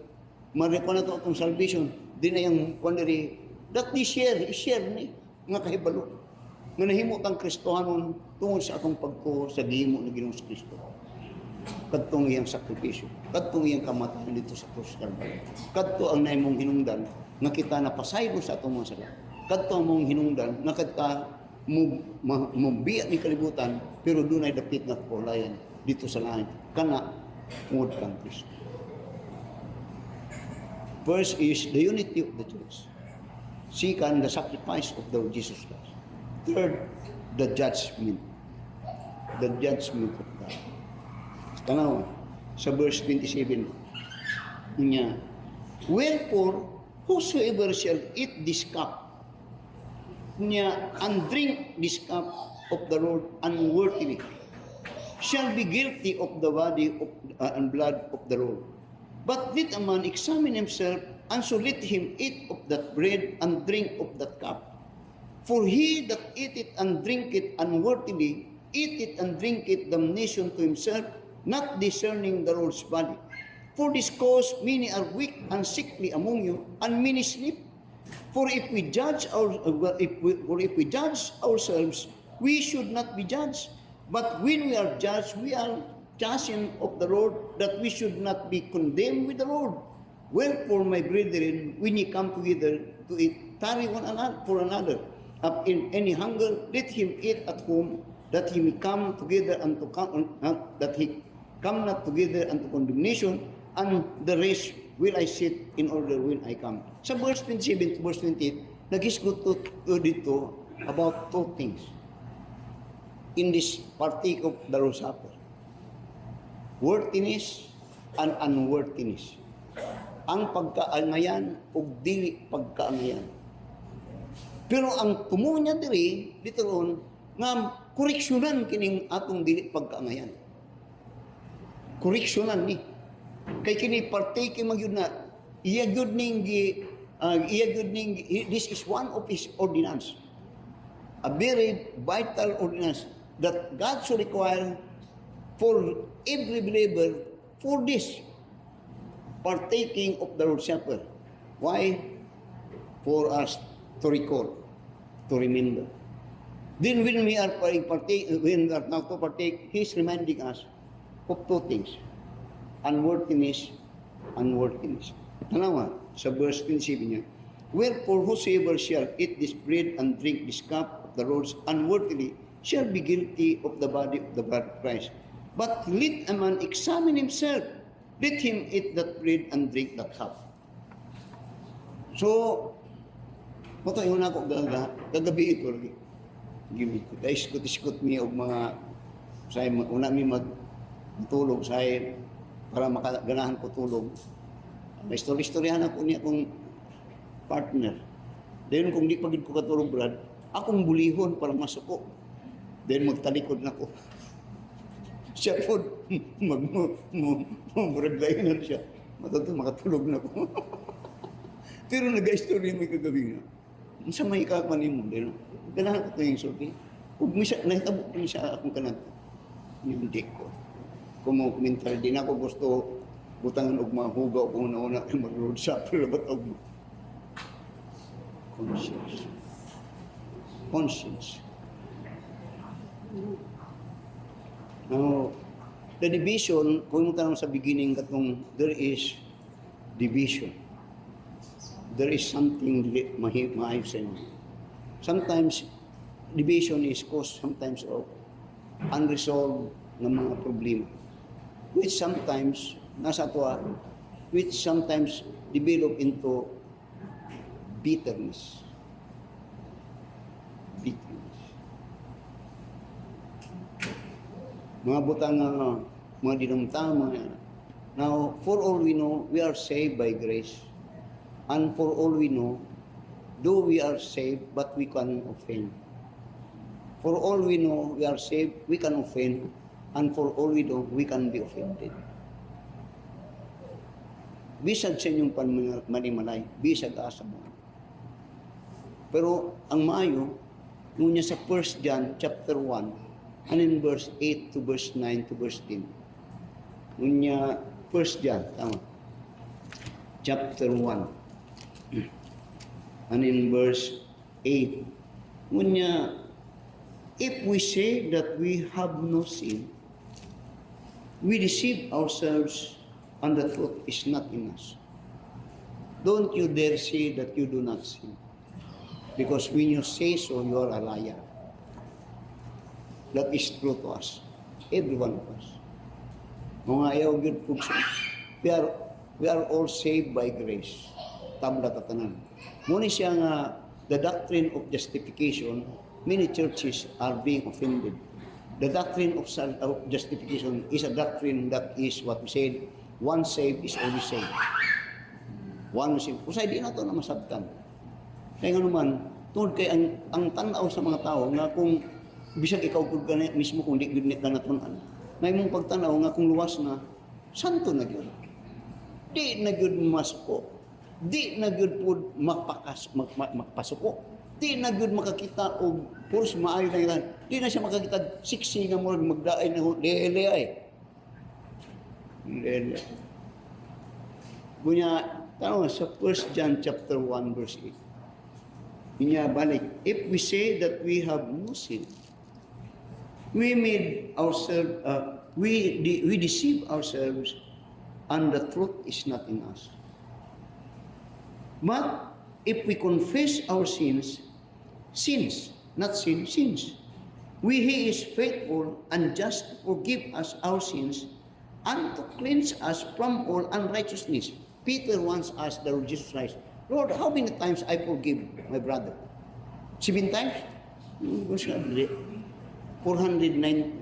mariko na ito itong salvation, di na yung kundari, that di share ni, nga kahibalo. Nga nahimot ang Kristohanon tungod sa atong pagko sa gihimo na Ginoong Kristo. Kadtong iyang sakripisyo, kadtong iyang kamatayan dito sa krus Kalbaryo. Kadto ang naimong hinungdan, nga kita napasaylo sa atong mga sala. Kadto ang mong hinungdan, nga kita mubiya ni kalibutan, pero doon ay dapit na pulayan dito sa langit. Kana, tungod kang Kristo. First is the unity of the church. Second, the sacrifice of the Lord Jesus Christ. Third, the judgment. The judgment of God. Tanaw, sa verse 27 niya, wherefore, whosoever shall eat this cup niya, and drink this cup of the Lord unworthily, shall be guilty of the body of, and blood of the Lord. But let a man examine himself, and so let him eat of that bread and drink of that cup. For he that eateth and drinketh unworthily, eateth and drinketh damnation to himself, not discerning the Lord's body. For this cause many are weak and sickly among you, and many sleep. For if we judge ourselves, we should not be judged. But when we are judged, we are chastened of the Lord, that we should not be condemned with the Lord. Wherefore, my brethren, when ye come together to eat, tarry one another for another. Up in any hunger, let him eat at home, that he may come together unto that he come not together unto condemnation, and the rest will I set in order when I come. Sa verse 27 to verse 28, nag-isgot to dito about two things in this partake of the Lord's Supper. Worthiness and unworthiness. Ang pagkaangayan o dili pagkaangayan. Pero ang tumo niya diri dito ron nga koreksyonan kining atong dili pagkaangayan. Koreksyonan ni. Kay kini partake magyud na iya gyud ning this is one of his ordinance. A very vital ordinance that God should require for every believer for this partaking of the Lord's Supper. Why? For us to recall, to remember. Then when we are now to partake, He's reminding us of two things. Unworthiness. Tanawa, sa verse 27 niya, wherefore whosoever shall eat this bread and drink this cup of the Lord's unworthily shall be guilty of the body of the blood of Christ. But let a man examine himself, let him eat that bread and drink that cup. So, ito yung ako gagabi ito. Iskot mi og mga say una mi magtulog say para makaganahan ko tulog. May istoryahan ako niya akong partner. Then kung di pagid ko katulog brad, akong bulihon para masuko. Then magtalikod na ko. Siya po, mag-braglayan siya. Makatulog na ko. Pero nag-istorya may kagabi nga. Sa may kakanin mo, din. Ganahan ko yung sulti. Kung misa, nahitabo ko siya akong kanat. Hindi ko. Kung mo komentar, di na ako gusto butangan og mahugaw kung nauna kay mag-road shopper labat og conscience. Conscience. Now, the division, kung mo tanong sa beginning katong there is division. There is something maayos sa inyo. Sometimes, division is caused sometimes of unresolved na mga problema. Which sometimes, nasa ito which sometimes develop into bitterness. Bitterness. Mga butang, mga dinamtang, mga... Now, for all we know, we are saved by grace. And for all we know, though we are saved, but we can offend. For all we know, we are saved, we can offend. And for all we know, we can be offended. Bisag sa inyong manimalay, bisag asa mo. Pero ang maayo, nunya sa 1 John chapter 1, and in verse 8 to verse 9 to verse 10. Nunya 1 John, tama. Chapter 1. And in verse 8. Nunya, if we say that we have no sin, we deceive ourselves and the truth is not in us. Don't you dare say that you do not sin. Because when you say so, you are a liar. That is true to us. Every one of us. Mga ayaw good folks. We are all saved by grace. Tabla tatanan. Muna siya nga, the doctrine of justification, many churches are being offended. The doctrine of justification is a doctrine that is what we said, one saved is always saved. One saved. Usay di na ito na masabtan. Kaya nga naman, tungkol kay ang tanaw sa mga tao nga kung bisag ikaw kung ganit mismo kung di ginit na natunan, may mong pagtanaw nga kung luwas na, santo na yun. Di na yun masuko. Di na yun po makpasuko. Di na yun makakita o puros maayo na yan. Di na siya makakita siksi nga mo magdaay na lele ay. Lele. Bunya, tanaw sa 1 John chapter 1 verse 8. Inya balik. If we say that we have no sin, we made ourselves, we deceive ourselves, and the truth is not in us. But if we confess our sins, not sin, sins, He is faithful and just to forgive us our sins and to cleanse us from all unrighteousness. Peter once asked the Lord Jesus Christ, Lord, how many times I forgive my brother? 7 times? 479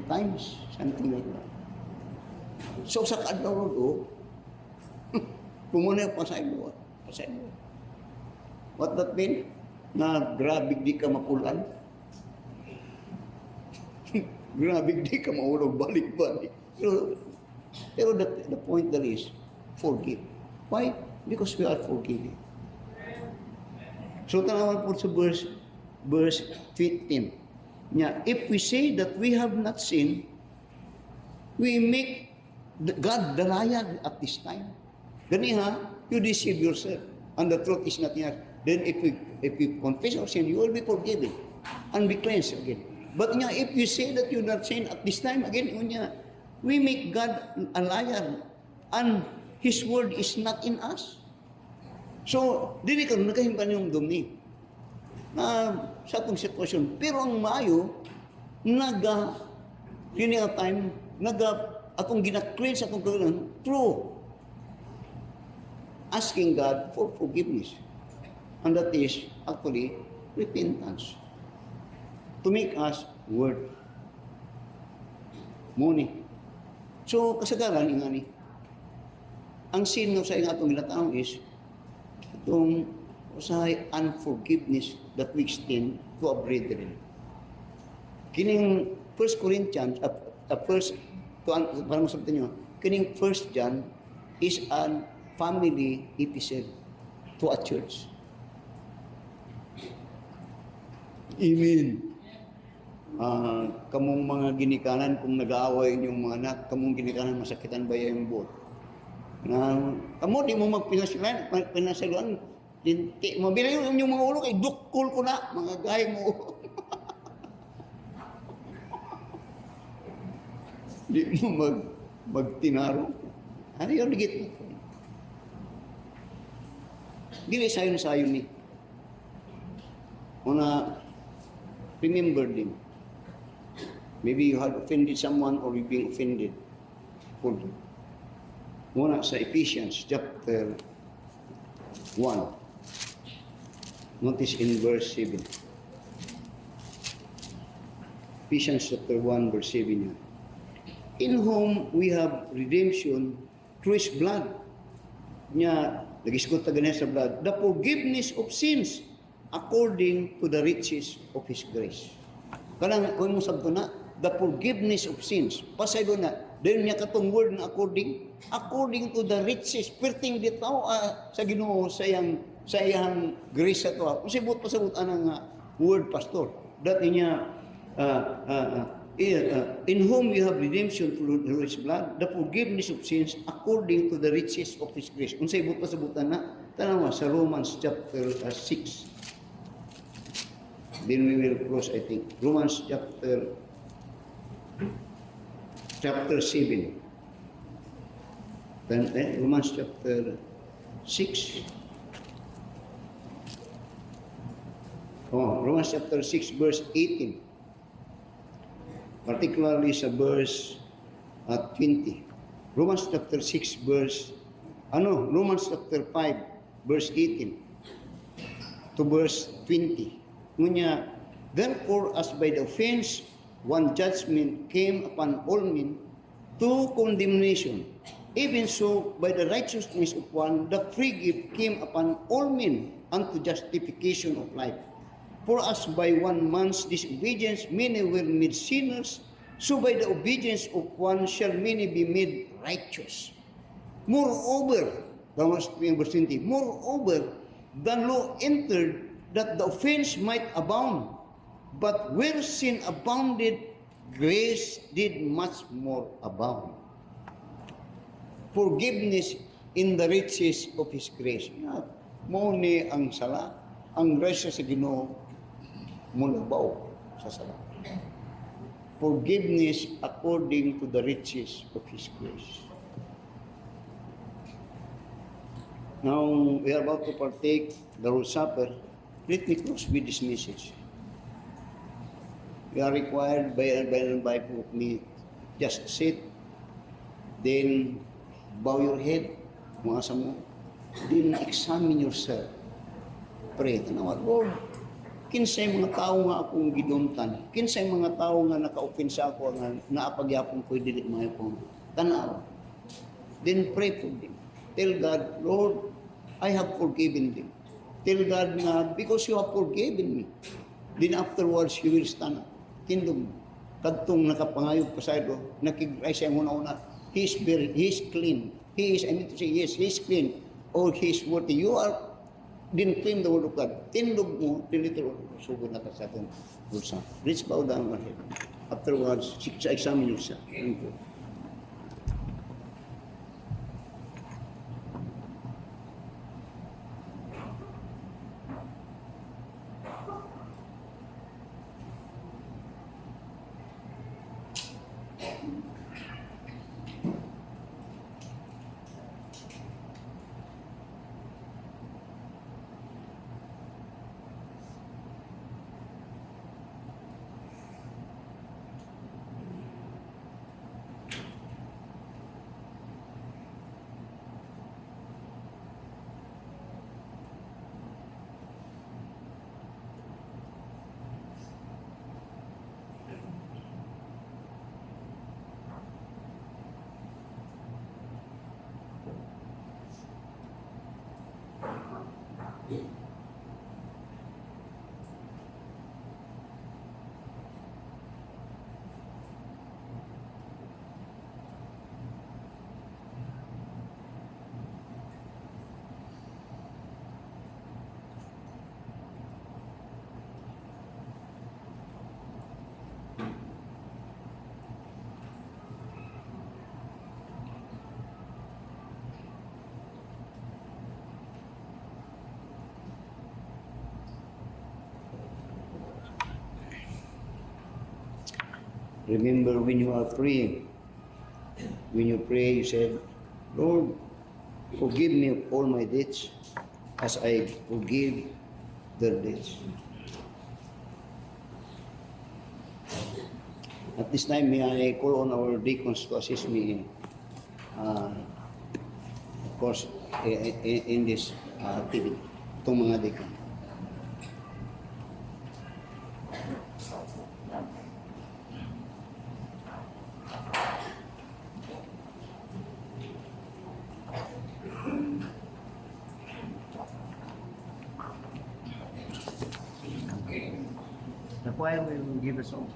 times, something like that. So sa kadlaw ko, kumuna yung pasaylo. What that mean? Na grabe di ka mapulan. Grabe di ka maulog balik-balik. Pero the point there is, forgive. Why? Because we are forgiving. So tanawan po sa verse 15. Yeah, if we say that we have not sinned, we make God the liar at this time. Ganiha, you deceive yourself, and the truth is not in us. Then if we confess our sin, you will be forgiven and be cleansed again. But niya, if you say that you not sin at this time, again, niya, we make God a liar, and His word is not in us. So, dili ka nagkahimpan yung dumni na sa atong sitwasyon. Pero ang maayo, yun yung time, atong gina-cleanse atong kagalan through asking God for forgiveness. And that is actually repentance. To make us worthy. Muni. So, kasagaran, ingani, ang sin ng sa atong ginataong is itong usahay unforgiveness that we extend to our brethren. Kining 1 Corinthians, para masabitin nyo, kining 1 John is an family epistle. to a church. Amen. Kamong mga ginikanan, kung nag-aaway inyong mga anak, kamong ginikanan, masakitan ba yung buot? Kamo di mo pinasilan, mabila yung inyong mga ulo, kay dukul ko na, mga gay mo. Di mo magtinaro. Ano yun, ligit mo? Dili sayon-sayon ni. Una, remember din. Maybe you had offended someone or you being offended. Muna sa Ephesians chapter 1. Notice in verse 7. Ephesians chapter 1 verse 7 yan. In whom we have redemption through His blood. Nya, nagisgot ta ganyan sa blood. The forgiveness of sins according to the riches of His grace. Kanang kung mo sabto na, the forgiveness of sins. Pasay doon na, dahil niya katong word na according to the riches. Perting dito sa Ginoo sa iyang grace sa to. Pasabot anang word, pastor. That niya, in whom we have redemption through His blood, the forgiveness of sins according to the riches of His grace. Kung sa ibot pasabutan na, tanawa sa Romans chapter 6. Then we will close, I think. Romans chapter 7. Then Romans chapter 6. Romans chapter 6 verse 18. Particularly sa verse 20. Romans chapter 6 verse Romans chapter 5 verse 18 to verse 20. Ngunya, therefore as by the offense one judgment came upon all men to condemnation, even so by the righteousness of one the free gift came upon all men unto justification of life. For as by one man's disobedience many were made sinners, so by the obedience of one shall many be made righteous. Moreover, verse 20, moreover, the law entered that the offense might abound, but where sin abounded, grace did much more abound. Forgiveness in the riches of His grace. Mo ni ang sala, ang grasya sa Ginoo mulabaw sa sala. Forgiveness according to the riches of His grace. Now, we are about to partake the Lord's Supper. Let me close with this message. We are required by me, just sit, then bow your head, mga mo, then examine yourself. Pray, tanawa, Lord, kinsay mga tao nga akong gidumtan, kinsay mga tao nga naka-offense ako, nga naapagyapon ko'y dili mga po. Tanawa. Then pray for them. Tell God, Lord, I have forgiven them. Tell God na, because you have forgiven me. Then afterwards, you will stand up. Tindog mo. Kadtong nakapangayog pa sa ito, nakigray siya una-una, He is clean. He is, I need to say, yes, He is clean. Or He is worthy. You are, din claim the word of God. Tindog mo, dito, sugod na ka sa ating bulsa. Let's bow down our head. Afterwards, examine yourself. Thank you. Remember when you are praying, when you pray, you said, Lord, forgive me of all my debts as I forgive their debts. At this time, may I call on our deacons to assist me, of course, in this activity. Itong mga deacon. The choir will give a song.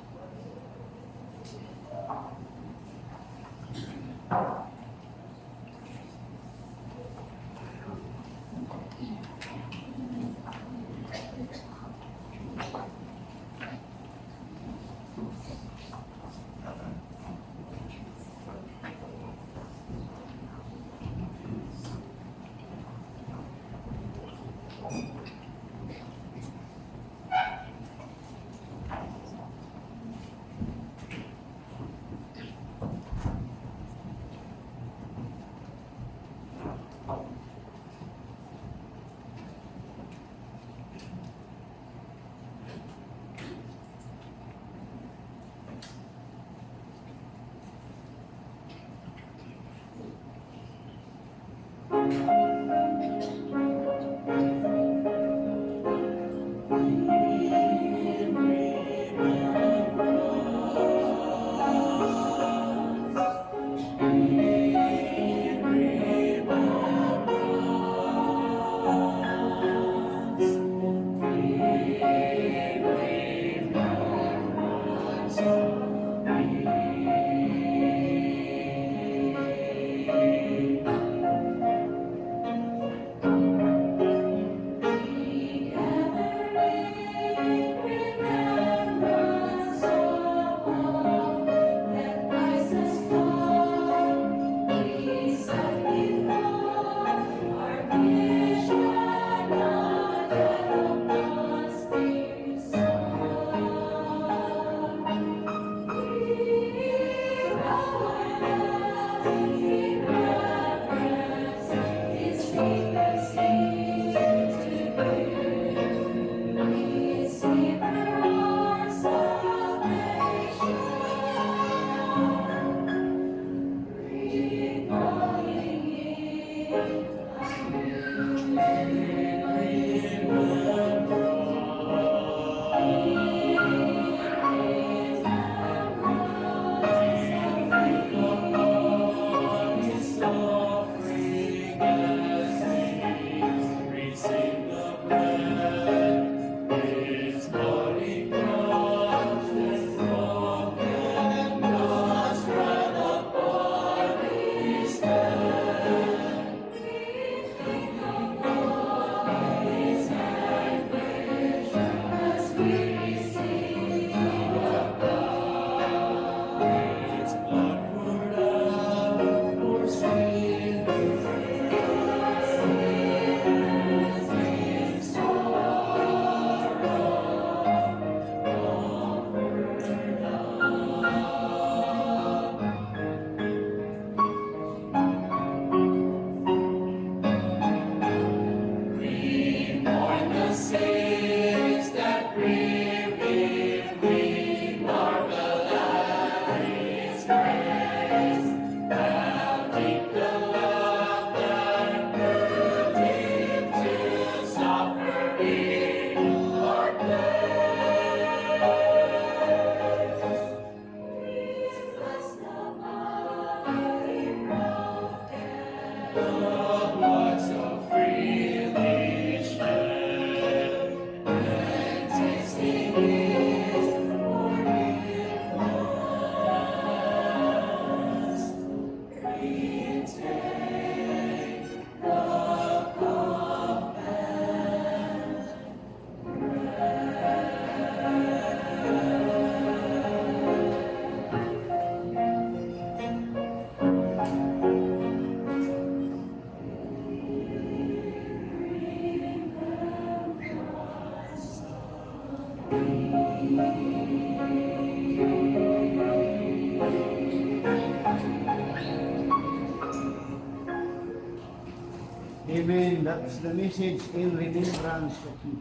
Amen. That's the message in remembrance of me.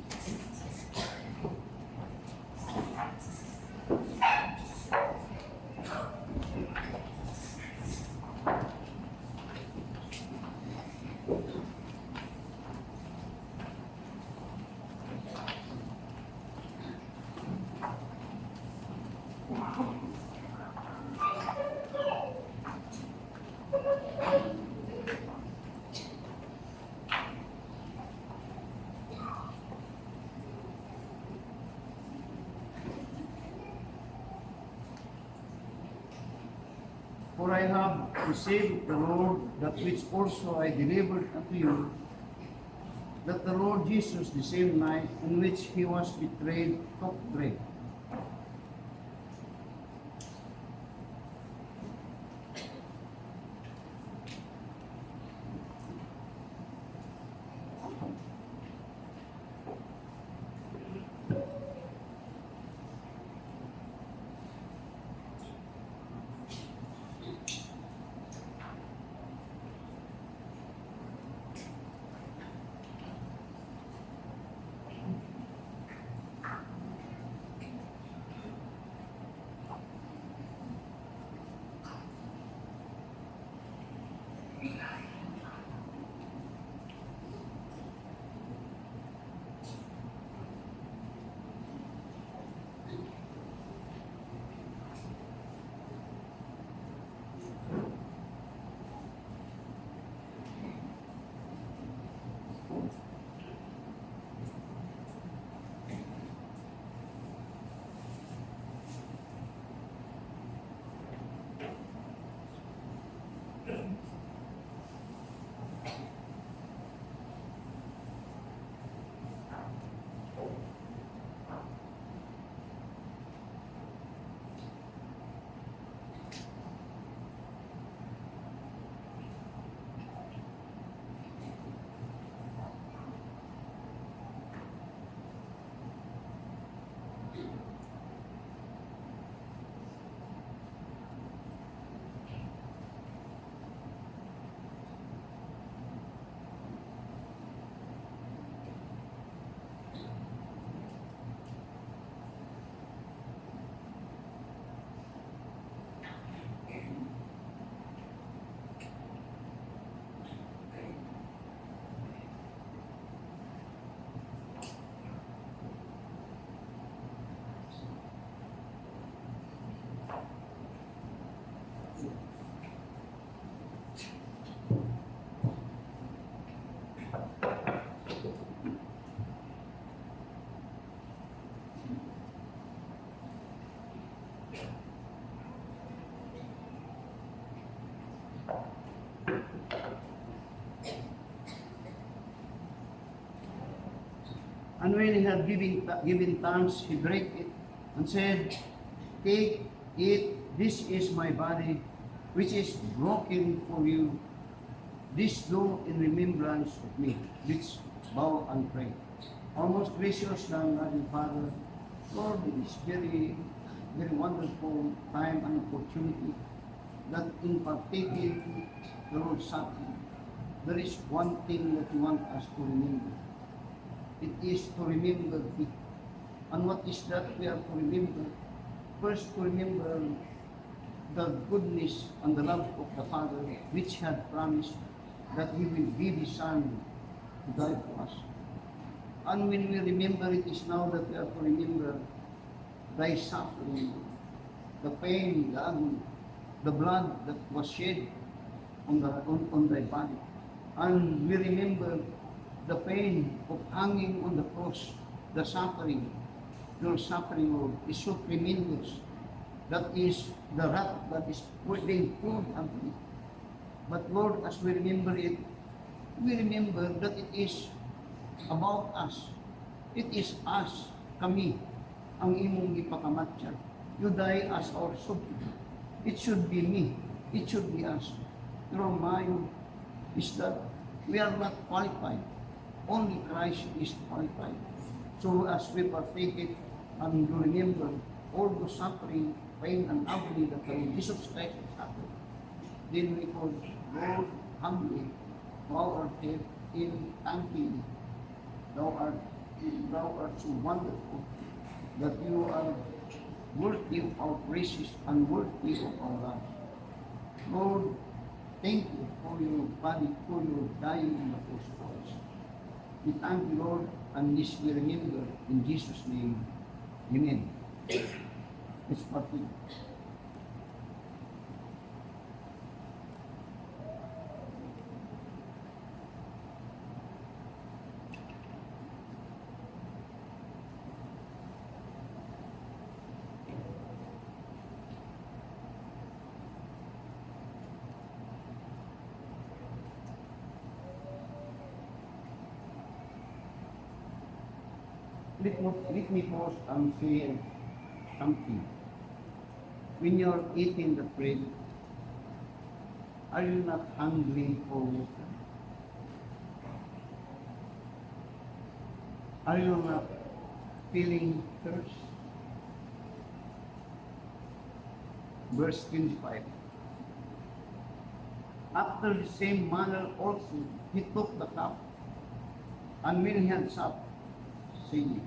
For I have received the Lord that which also I delivered unto you, that the Lord Jesus, the same night in which he was betrayed, took bread. And when he had given thanks, he brake it and said, Take, eat, this is my body, which is broken for you. This do in remembrance of me. Let's bow and pray. Our most gracious and loving Father, Lord, it is very, very wonderful time and opportunity that in partaking the Lord's Supper, there is one thing that you want us to remember. It is to remember thee. And what is that we are to remember? First, to remember the goodness and the love of the Father, which had promised that He will give His Son to die for us. And when we remember, it is now that we are to remember thy suffering, the pain, the agony, the blood that was shed on thy body. And we remember the pain of hanging on the cross, the suffering. Your suffering, Lord, is so tremendous. That is the wrath that is being poured upon it. But Lord, as we remember it, we remember that it is about us. It is us, kami, ang imong gipakamatya. You die as our substitute. It should be me. It should be us. Pero mayo is that we are not qualified. Only Christ is qualified. So as we partake it and you remember all the suffering, pain, and agony that the Lord Jesus Christ has suffered, then we call, Lord, humbly bow our head in thanking. Thou art, thou art so wonderful that you are worthy of our praises and worthy of our love. Lord, thank you for your body, for your dying in the first place. We thank you, Lord, and this we remember in Jesus' name. Amen. Let's partake. Let me pause and say something. When you're eating the bread, are you not hungry for water? Are you not feeling thirst? Verse 25. After the same manner also he took the cup, and when he had supped, saying,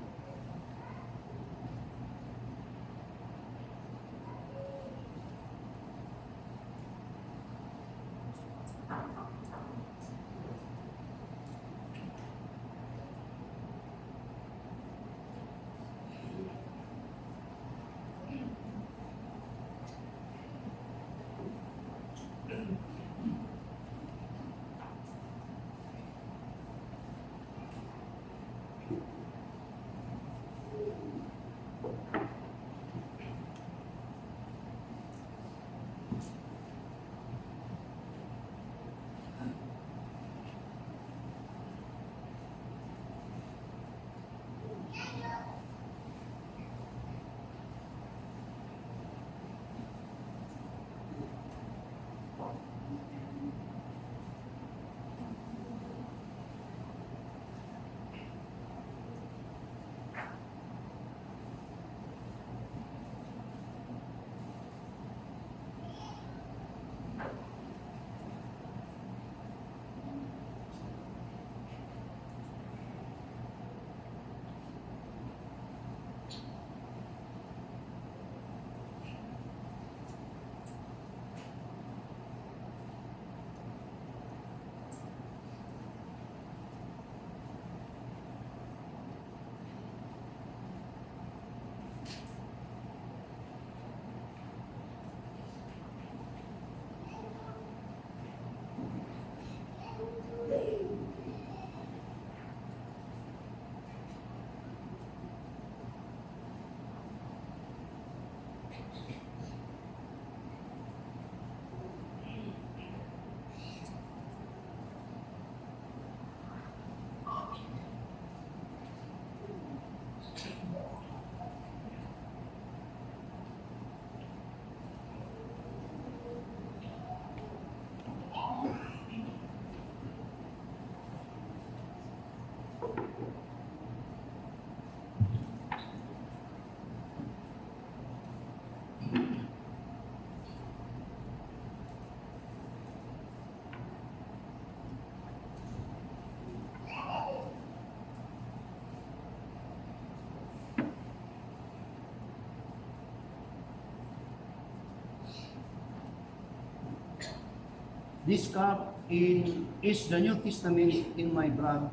this cup is the New Testament in my blood.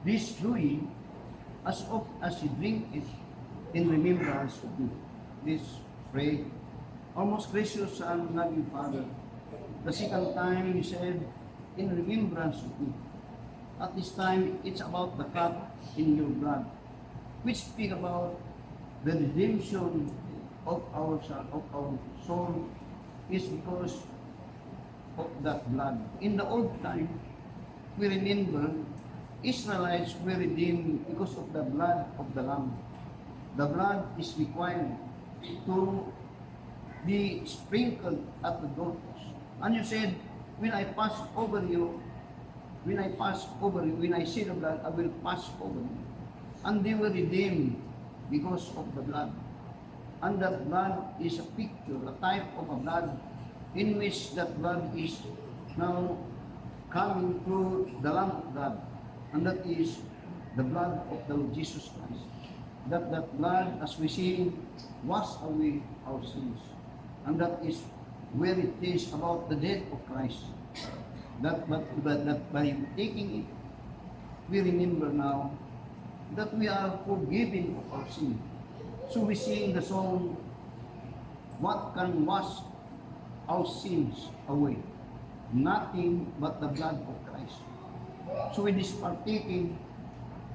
This do ye, as oft as you drink it, in remembrance of me. This pray, our most gracious and loving Father, the second time you said, in remembrance of me. At this time, it's about the cup in your blood, which speak about the redemption of our soul is because of that blood. In the old time, we remember Israelites were redeemed because of the blood of the Lamb. The blood is required to be sprinkled at the doorpost. And you said, when I pass over you, when I see the blood, I will pass over you. And they were redeemed because of the blood. And that blood is a picture, a type of a blood in which that blood is now coming through the Lamb of God, and that is the blood of the Lord Jesus Christ. That blood, as we see, wash away our sins. And that is where it is about the death of Christ. But by taking it, we remember now that we are forgiven of our sin. So we sing the song, what can wash our sins away? Nothing but the blood of Christ. So with this partaking,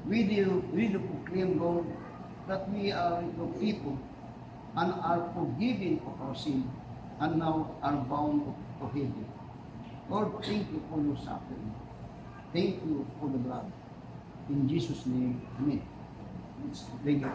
we do proclaim, Lord, that we are your people and are forgiven of our sin and now are bound to heaven. Lord, thank you for your suffering. Thank you for the blood. In Jesus' name, amen. Let's drink it.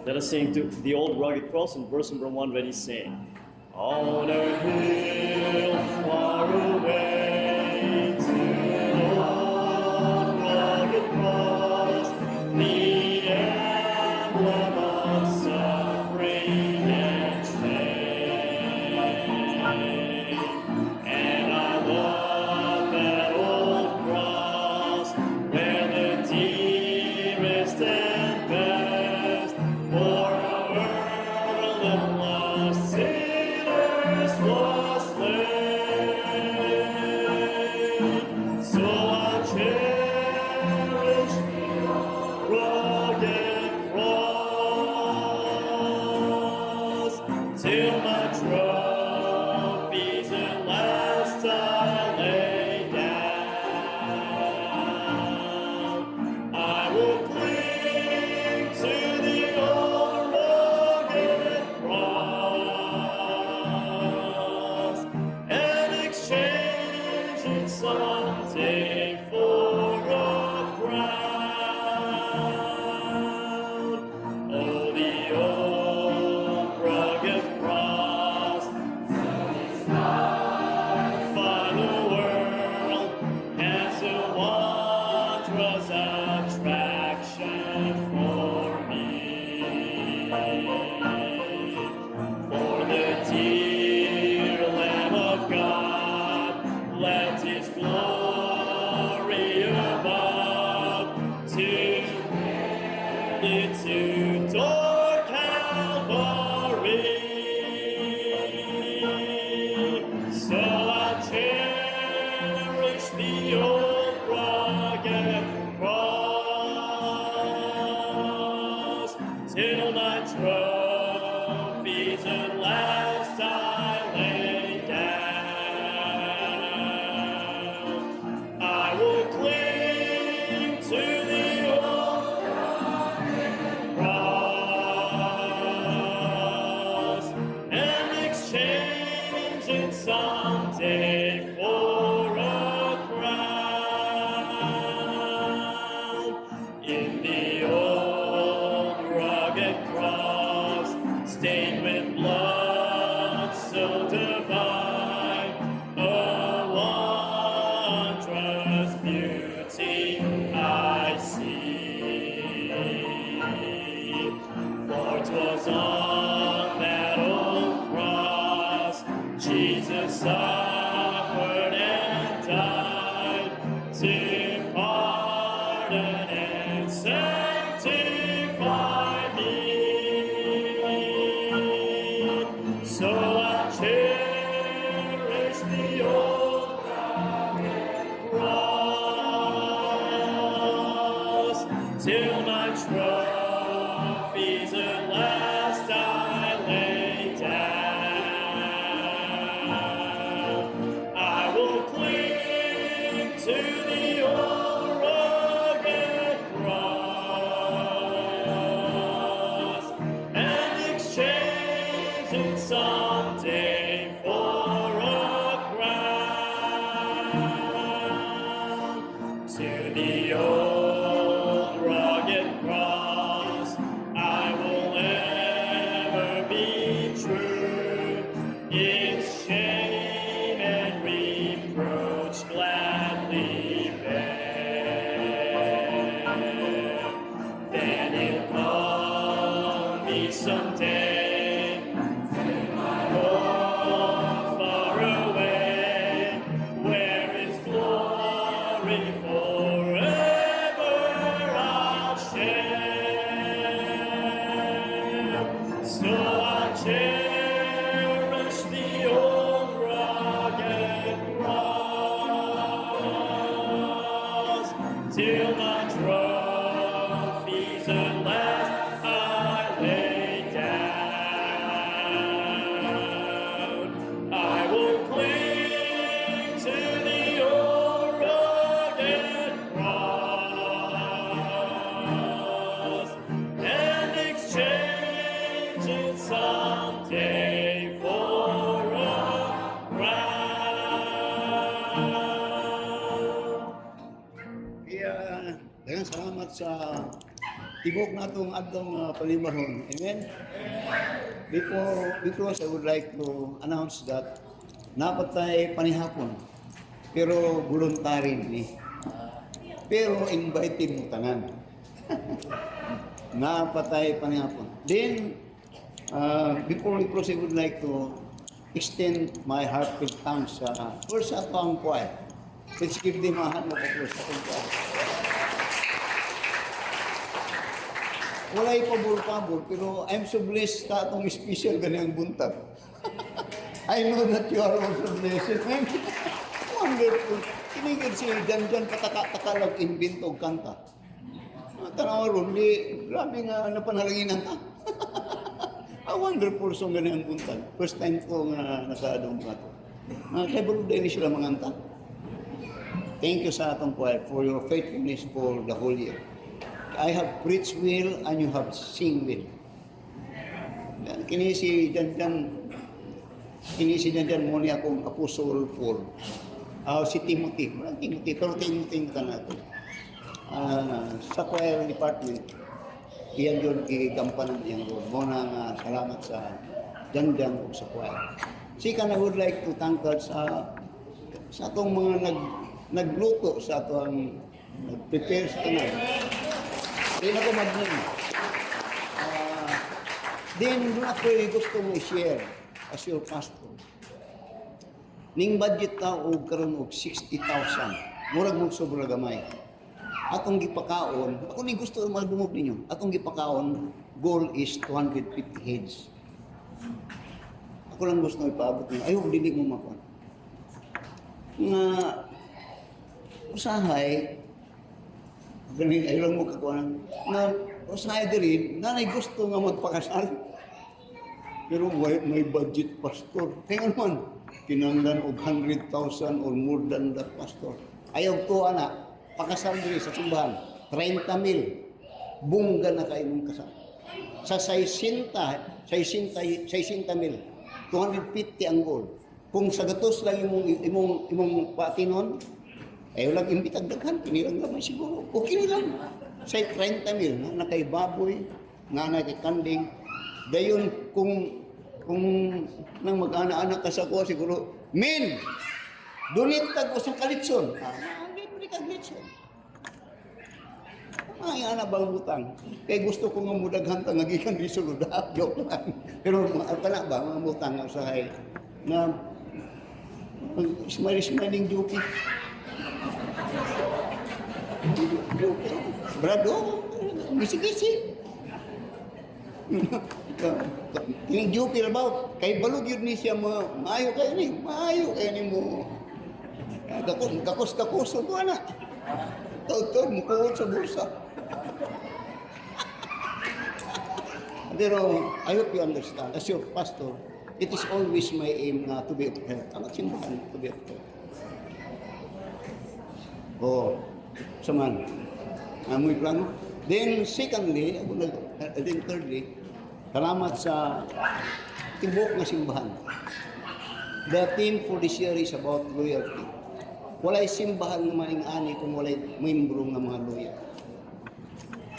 Let us sing to the old rugged cross in verse number 1, ready, sing. On a hill far away, to the old rugged cross, the emblem of suffering and shame. And I love that old cross, where the dearest and best for a world of lost sinners was slain. So I'll cherish the rugged cross till my trophies at last I lay down. I will cling to the old rugged cross and exchange it someday for a crown. Oh, the old rugged cross, final world has a wondrous attraction for me. For the dear Lamb of God left his glory above to adore Calvary. So I cherish the old rugged cross till my trophies at last I lay down. I will cling to the old cross and exchange it someday for a crown. In the old rugged cross, stained with blood so divine, a wondrous beauty till my trophies at last I lay down. I will cling to the old rugged cross and exchange it someday for a crown. To the old rugged cross I will ever be true. Its shame and reproach gladly bear. Then it'll call me someday, home far away, where its glory forever I'll share. So I'll cherish the old rugged cross till my trophies at last I lay down. I will cling to the old rugged cross and exchange it someday for a crown. Kaya, daghang salamat sa tibok natong adtong palimahon. Amen? Because I would like to announce that napatay panihapon, pero voluntary ni. Pero invited mo tanan. Napatay panihapon. Then, before we proceed, I would like to extend my heartfelt thanks first sa atong choir. Let's give them a hand of applause sa atong choir. Walay pabor-pabor, pero I'm so blessed sa atong special ganang buntag. I know that you are also blessed. Wonderful. Kinigid si Janjan pataka-taka invento og kanta. Tanaw ron, grabe nga napanalanginan ka. A wonderful song ganang buntag. First time ko nga nasa adong plato. Kaya balod din sila manganta. Thank you sa atong choir for your faithfulness for the whole year. I have preached well and you have sing well. Kini si Janjan mo niya akong Apostle Paul. Si Timothy. Walang Timothy, pero Timothy ka na ito. Sa choir department, iyan yun, igampanan iyan yun. Muna nga salamat sa Janjan o sa choir. Second, I would like to thank God sa atong mga nagluto sa atong nag-prepare sa tanan. Hindi na ko mag-name. Then, doon ako gusto mo i-share as your pastor. Ning budget ta og karon og 60,000. Murag mo sobra gamay. Atong gipakaon, ako ni gusto madumog ninyo. Atong gipakaon, goal is 250 heads. Ako lang gusto ipaabot niyo. Ayaw dili mo makuha. Nga usahay ganing ayaw lang mo kakuha na usahay diri nanay gusto nga magpakasal. Pero may budget, pastor. Kaya naman, kinanglan og 100,000 or more than that, pastor. Ayaw to, anak, pakasal diri sa simbahan, 30,000. Bungga na kayo mong kasal. Sa 60,000, 250 ang goal. Kung sa gatos lang imong patinon, ayaw lang imbitag daghan, kinilang gamay siguro. O kinilang. Sa 30,000, na kay baboy, na kay kanding, dayon kung nang mag-ana-anak ka sa ko siguro, min, dunit tag ko sa kalitson. Hindi mo ka kalitson. Ay, anak bang butang. Kaya gusto ko nga mudaghan ta ngagikan di sulod. Joke lang. Pero kana ba mga butang nga usahay na smiling joke. Joke. Brado, gisi-gisi. Kining joke ba? Kay balog yun ni siya maayo kayo ni mo. Kakos-kakos ko anak. Tawag-tawag mo sa bulsa. Pero I hope you understand, as your pastor, it is always my aim na to be of help. Ang simbahan, to be of help. Oh, saman. Amoy plano. Then secondly, then thirdly, salamat sa tibok na simbahan. The theme for this year is about loyalty. Walay simbahan na maning-ani kung walay membro ng mga loyal.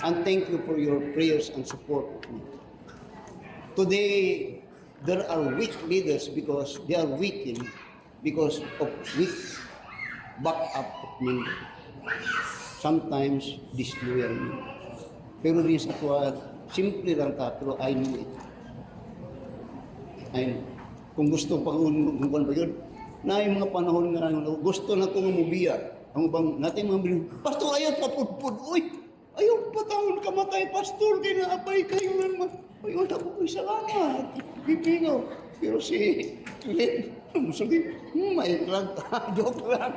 And thank you for your prayers and support. Today, there are weak leaders because they are weakened because of weak backup of members. Sometimes disloyal me. Pero din sa tuwa, simple lang ta, pero I know it. I know. Kung gusto pang unang ba yun, na yung mga panahon nga gusto na kong umubiya. Ang bang natin mga bilhin, Pastor, ayaw papudpud. Uy, ayaw pa taon kamatay, Pastor, kaya naapay kayo naman. Ayun, ako ko'y salamat. Pipingaw. Pero si Len, sabi, may lang, joke lang.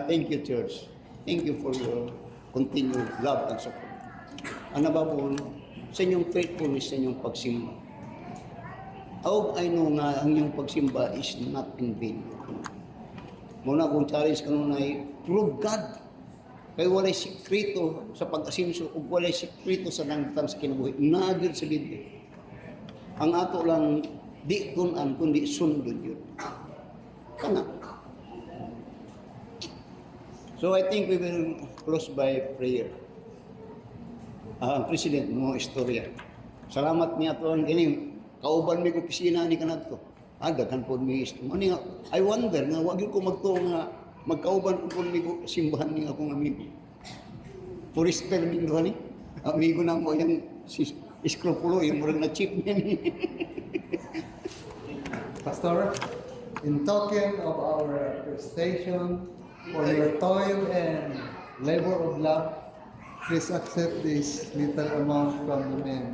Thank you, Church. Thank you for your continued love and support. Ang nababon, sa inyong faithfulness, sa inyong pagsimba. I know nga ang iyong pagsimba is not in vain. Muna kung challenge ka nun ay prove God. Kaya walay sikrito sa pag-asimso o walay sikrito sa langitan sa kinabuhi. Nagil sa Biblia. Ang ato lang di kunan kundi sundon yun. Kana. So I think we will close by prayer. President mo istorya. Salamat niya to ang ining kauban mi ko opisina ni kanadto. Daghan po mi istorya. I wonder nga wag ko magtuo nga magkauban ko mi ko simbahan ni akong amigo. Purister din ni. Amigo na mo yang si iskrupulo yung murag na chip niya ni. Pastor, in token of our appreciation for your toil and labor of love, please accept this little amount from the men.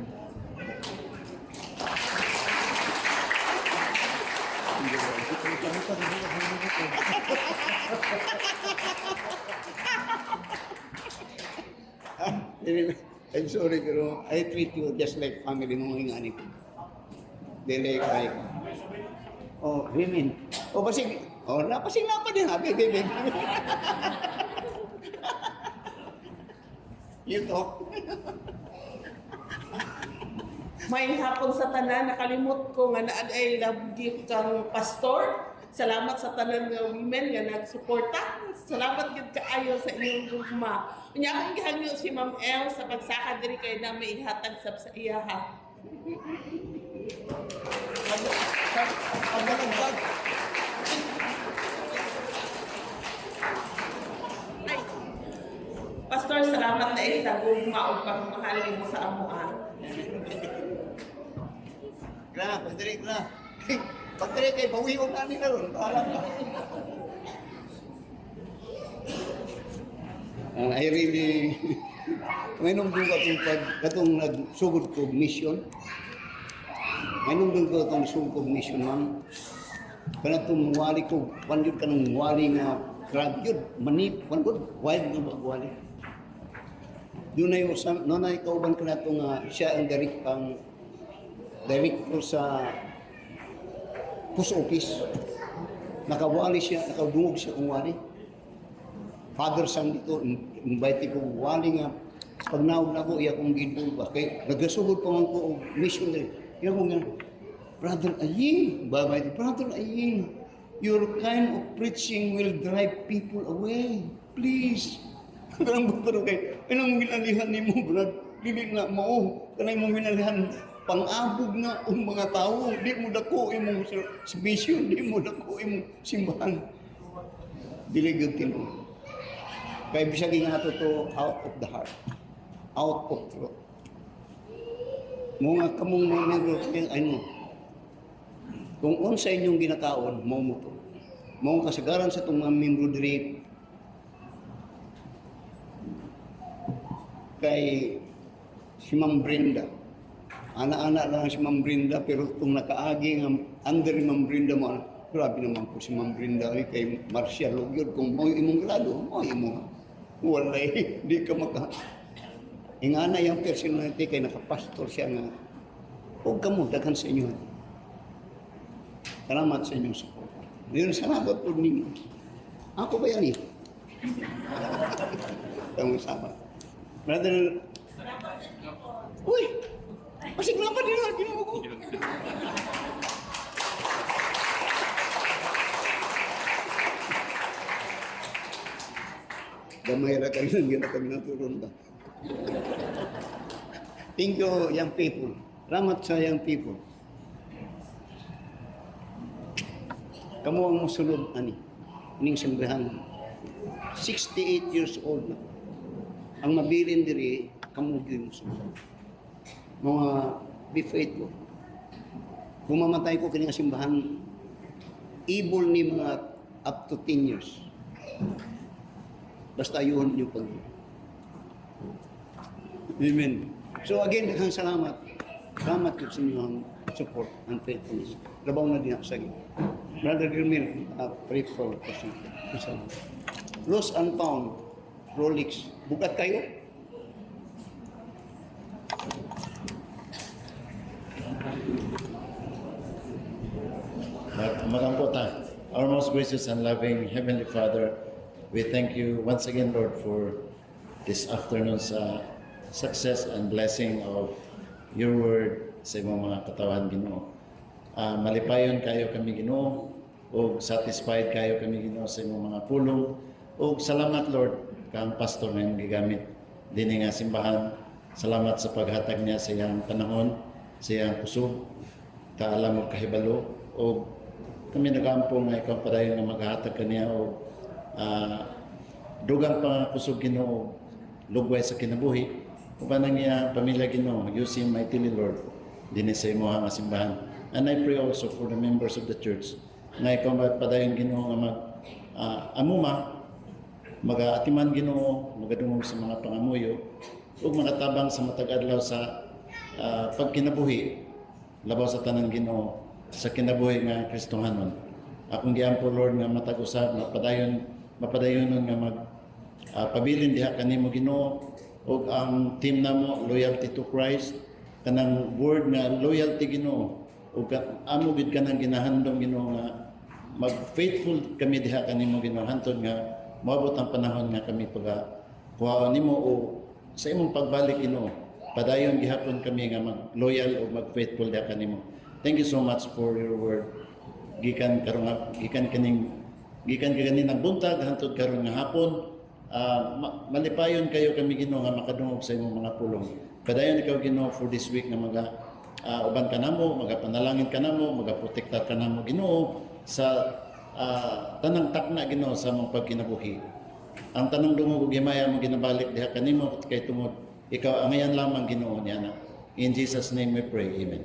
I'm sorry pero I treat you just like family mo ingani ko. Dili kay oh, women. Oh, basig. Oh, napasing na pa din ha, baby. You talk. May hapon sa tanan, nakalimot ko nga naa ay love gift kang pastor. Salamat sa tanan nga women nga nagsuporta. Salamat gid kaayo sa inyong gugma. Unya akong gihangyo si Ma'am El sa pagsaka diri kay na may ihatag sab sa iya ha. Ay. Pastor, salamat na isa gugma ug pagmahalin mo sa amuan. Gra, pagdiri gra. Pagdiri kay bawion na ni karon. Bahala ka. I really may nung duga katong nagsugod ko mission. May nung duga katong sugod ko mission man. Kanatong wali ko, panjud kanang wali nga grabe yun, manip, panjud, wild nga magwali. Doon ay usam, noon ay kauban ko na ito nga siya ang director sa post office. Nakawali siya, nakadungog siya kung wali. Father son dito, invite ko wali nga. Pag naog na ko, iya kong ginto ba? Kaya nagasugod pa man ko, missionary. Iya kong nga, Brother Aying, babay, Brother Aying, your kind of preaching will drive people away. Please. Kanang butaro kay, anong ginalihan ni mo, Brad? Dili na mo, kanang mong ginalihan, pang-abog na ang mga tao. Di mo dako imong sa mission, di mo dako imong simbahan. Dili gyud kino. Kaya bisag nga to out of the heart. Out of throat. Mga kamong mga membro kaya ano, kung unsa inyong ginataon, mo mo to. Mga kasagaran sa itong mga membro diri kay si Ma'am Brenda. Ana-ana lang si Ma'am Brenda, pero itong nakaagi nga under ni Ma'am Brenda mo, grabe naman po si Ma'am Brenda kay Marcial Lugyod. Kung mo imong grado, mo imo. Walay, di ka maka. Ingana yung personality kay nakapastor siya nga. Huwag ka mo, daghan sa inyo. Salamat sa inyong support. Ngayon, salamat po ninyo. Ako ba yan eh? Kamu sama. Brother, uy! Pasig na pa nila, ginawa ko. Gamay ra kayo ng ginatag na turon ba? Thank you, young people. Salamat sa young people. Kamu ang musulod, ani. Ining simbahan. 68 years old na. Ang mabilin diri, kamu din musulod. Mga be faithful. Kung mamatay ko kini nga simbahan, ibol ni mga up to 10 years. Basta yun yung pag. Amen. So again, daghang salamat. Salamat po sa inyong support and faithfulness. Labaw na din ako sa inyo. Brother Gilmir, pray for us. Lost and found, Rolex. Bukat kayo? Magandang po ta. Our most gracious and loving Heavenly Father, we thank you once again, Lord, for this afternoon's success and blessing of your word sa imong mga katawan, Ginoo. Malipayon kayo kami, Ginoo, o satisfied kayo kami, Ginoo, sa imong mga pulong. O salamat, Lord, kang pastor ngayon gigamit din nga simbahan. Salamat sa paghatag niya sa iyang panahon, sa iyang puso, kaalam o kahibalo, o kami nag-aampo nga ikaw padayon nga maghatag kaniya o dugang pangakusog, Ginoo, lugway sa kinabuhi. Uban ang iyang pamilya, Ginoo, use him mightily, Lord, din sa imo nga simbahan. And I pray also for the members of the church nga ikaw padayon, Ginoo, nga amuma mag-aatiman, Ginoo, magadungog sa mga pangamuyo ug makatabang sa matag adlaw sa pagkinabuhi labaw sa tanan, Ginoo, sa kinabuhi nga Kristohanon. Akong giampo, Lord, nga matag usab mapadayonon nga pabilin diha kanimo, Ginoo, ug ang team namo loyalty to Christ, kanang word nga loyalty, Ginoo, ug amo gid kanang ginahandom, Ginoo, nga mag-faithful kami diha kanimo, Ginoo, hantod nga moabot ang panahon nga kami pagkuhaon nimo o sa imong pagbalik, Ginoo, padayon gihapon kami nga mag-loyal o mag-faithful diha kanimo. Thank you so much for your word. Gikan kaninang buntag hantod karon nga hapon. Malipayon kayo kami, Ginoo, nga makadungog sa imong mga pulong. Padayon ikaw, Ginoo, for this week nga uban ka namo, magapanalangin ka namo, magaprotekta ka namo, Ginoo, sa tanang takna, Ginoo, sa mong pagkinabuhi. Ang tanang dungog ug himaya mo ginabalik diha kanimo kay tungod ikaw angayan lamang, Ginoo, niana. In Jesus' name we pray. Amen.